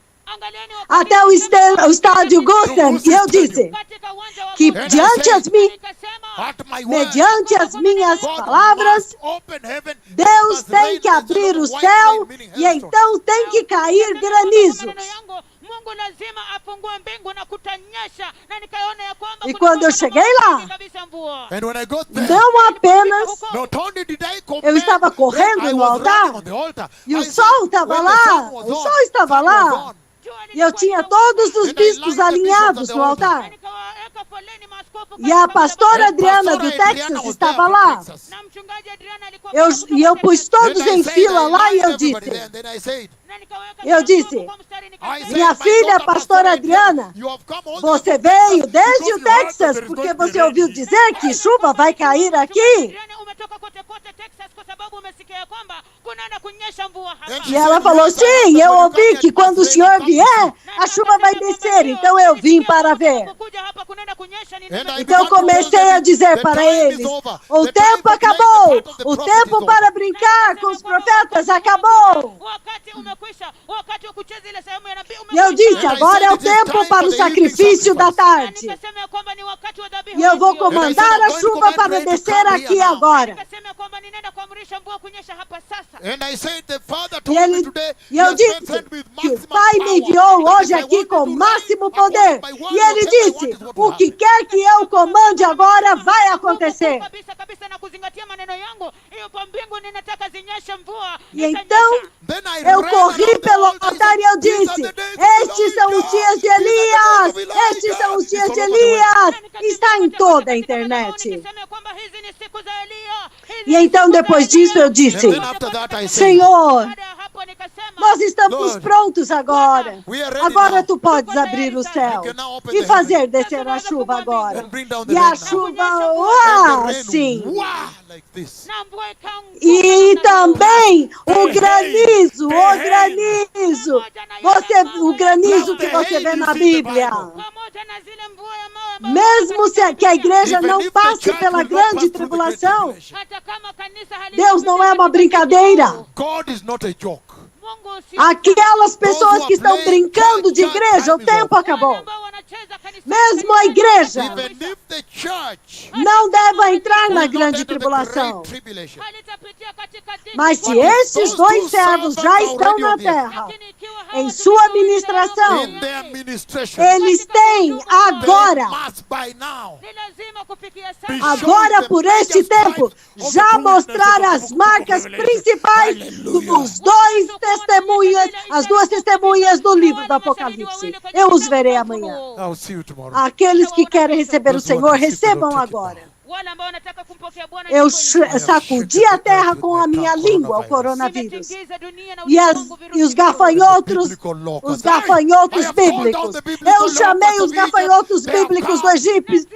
até o estádio Gusten, e eu disse que diante At my word, mediante as minhas God palavras, must open heaven. Deus Must tem rain que and abrir o white céu rain, meaning e hailstone. então tem que cair granizos. Mungu lazima afungue mbingu na kutanyesha, na nikaona ya kwamba E kuna quando eu mambo cheguei mengi lá, kabisa mvua. And when I got there, não apenas not only did I command, eu estava correndo I no was altar, running on the altar. e o I sol said, estava when the lá, sun was o on, sol estava sun was lá. on. E eu tinha todos os bispos alinhados no altar. Nikawaweka foleni maaskofu E a pastora And Adriana Pastor do Adriana Texas was estava there from lá. Texas. na mchungaji Adriana alikuwa E eu pus todos Then I em said, fila I lá e lined eu everybody disse, there, and then I said, na nikaweka eu kila disse, mtu kwa mstari, I nikasema, said, minha my filha, daughter, pastora Adriana, you have come all the você way from veio Texas desde because o you heard that Texas there is porque going to be você ouviu rain. dizer que chuva vai cair aqui. Adriana, umetoka kote kote Texas kwa sababu umesikia ya kwamba kunaenda kunyesha mvua hapa. E ela falou, sim, eu ouvi que quando o Senhor vier, a chuva vai descer. Então eu vim para ver. Kuja hapa kunaenda kunyesha, ni And I Então began to comecei tell a them, dizer the para time is eles, over. o The time tempo to play the acabou, part of the o prophet tempo is para over. brincar com os profetas acabou. wakati umekwisha, wakati wa kucheza ile sehemu ya nabii E eu disse, And I agora said, é o it is tempo time para o for the evening sacrifício da sacrifice. tarde. Nikasema ya kwamba ni wakati wa dhabihu. E eu vou ya jioni. comandar a chuva para descer aqui agora. Nikasema ya kwamba ninaenda kuamrisha mvua kunyesha hapa sasa. And I said, the Father E, told me ele, today, e eu he has disse sent with que o maximum Pai me power. enviou That hoje if I aqui want com to do máximo right, poder. according to my E word, ele whatever I disse, want is what o will que happen. quer que eu comande agora vai acontecer. Kabisa kabisa na kuzingatia maneno yangu. Hiyo kwa mbingu ninataka zinyeshe mvua. E então Then I eu ran corri around the pelo altar and altar e eu said, "These are disse, the days of estes são os Elijah. dias de These are the days Elias, of Elijah." estes são os It's dias all de over the world. Elias. Está em toda a internet. Nikasema ya kwamba hizi ni siku za Eliya. Hizi E ni então siku za depois Eliya. disso eu And disse, then after that I said, Senhor, Baada ya hapo nikasema, nós estamos Lord, prontos agora. we are ready Agora now. tu podes abrir o céu You can now open e the fazer heaven. descer a chuva agora. And bring down the E rain a now. chuva, And uau, the rain, sim. wow, like this. na mvua ikaanguka E namna hiyo. também o granizo, o granizo que você vê na Bíblia. Pamoja na zile mvua ya mawe ambayo Mesmo que a igreja Even não if the passe church pela will not grande pass through the great tribulação, tribulation. hata kama kanisa Deus não é uma brincadeira. God is not a joke. Mungu si Aquelas pessoas que estão brincando de igreja, o tempo acabou. ambao wanacheza kanisa. Mesmo a igreja Even if the church não deve entrar na will not grande enter the tribulação. great tribulation. Halitapita kupitia katika dhiki. Mas se esses dois servos já estão na terra, Lakini ikiwa hawa em sua watumishi administração, in their administration, eles têm they agora, must by now ni lazima kufikia be sasa agora showing por the este biggest tempo, signs of já the mostrar true as witness of the marcas book of Revelation. principais Hallelujah. dos dois testemunhas, as duas testemunhas do livro do Apocalipse. Eu os verei amanhã. I'll see you tomorrow. Aqueles que querem receber o Senhor, recebam agora. wale ambao wanataka kumpokea Bwana. Eu nyumbani. sacudi a terra com a minha língua, o coronavírus. Nimetingiza dunia na E ulimwengu virusi os gafanhotos, os gafanhotos bíblicos. Eu chamei os gafanhotos bíblicos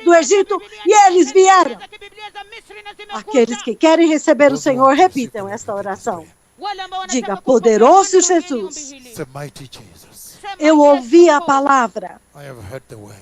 do Egito e eles vieram. za kibiblia za Misri na zimekuja. Aqueles que querem receber o Senhor, repitam esta oração. Wale ambao wanataka Diga, kumpokea poderoso Bwana, rudieni Jesus. ombi hili. It's a mighty Jesus. Sema, Eu ouvi a palavra I have heard the word.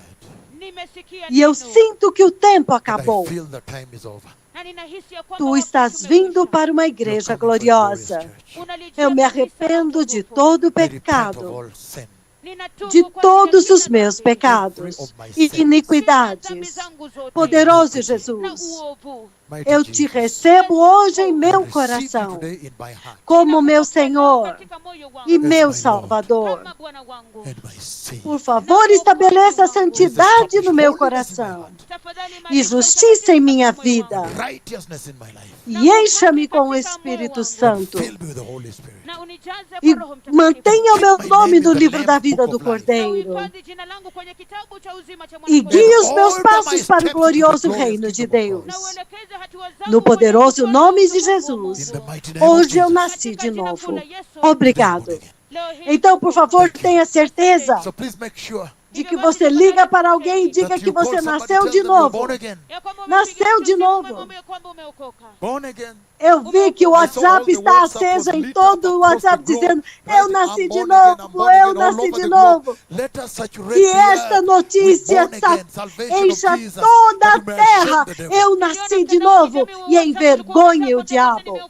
nimesikia e eu neno, sinto que o tempo And acabou. I feel the time is over. na ninahisi ya kwamba Tu wakati estás umekwisha. vindo para uma You're igreja coming for a glorious gloriosa. church. Unalijia Eu me kanisa la arrependo de utukufu. todo o I repent of pecado, all sin. Ninatubu de kwa todos kila os meus dhambi, pecados e dhambi iniquidades. zangu zote, Poderoso na Jesus, uovu. Mighty eu te Jesus. recebo hoje em I meu receive you coração today in my heart como meu Senhor Katika moyo wangu, e my meu Lord. Salvador. kama Bwana wangu. and my Savior. Por favor, estabeleça a santidade no meu coração Tafadhali e imarisha justiça em minha katika moyo vida. wangu. Righteousness in my life. E encha-me com o Espírito Santo Fill me with the Holy Spirit. Na unijaze e kwa Roho Mtakatifu. mantenha o meu My nome name no in the livro da Lamb's vida Book do of Life. Na Cordeiro uhifadhi jina langu kwenye kitabu cha uzima cha e Mwana-Kondoo. guie os meus Order my passos para o steps glorioso to the glorious reino de kingdom of God. Deus. Na uelekeze hatua zangu No kwenye poderoso ufalme nome de utukufu wa Jesus. In Mungu. the mighty name of Hoje eu Jesus. nasci de novo. Obrigado. Leo hii Então, por favor, tenha certeza So please make sure de que você liga para alguém e diga that que you call você somebody, nasceu tell de them you're novo. born again. ya kwamba Nasceu umepiga de simu, novo. umemwambia kwamba umeokoka. Born again. Eu vi que o WhatsApp está aceso em todo o WhatsApp dizendo: eu nasci de novo, eu nasci de novo. Let us saturate Que the esta earth notícia with born again, salvation of encha Jesus, toda a that we may shame terra. the devil. Eu nasci de novo e envergonhe o diabo.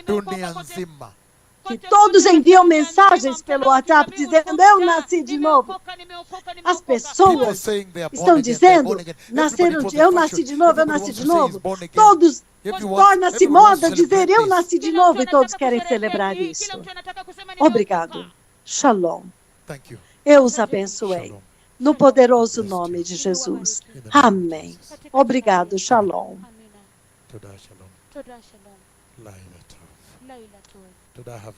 Dunia nzima. Que todos enviam mensagens pelo WhatsApp dizendo: eu nasci de novo. As People pessoas saying they are born estão again, they are dizendo: born again. nasceram Everybody de, posts eu a nasci fashion. de novo, eu Everybody nasci wants de to say novo. he's born again. Todos Everyone- torna-se everyone wants moda to dizer: celebrate eu this. nasci de novo, e todos querem celebrar isso. Obrigado. Shalom. Thank you. Eu os abençoei. Shalom. No poderoso nome de Jesus. Amém. Obrigado. Shalom. Toda shalom. Toda shalom. Laila tov. Laila tu. Toda have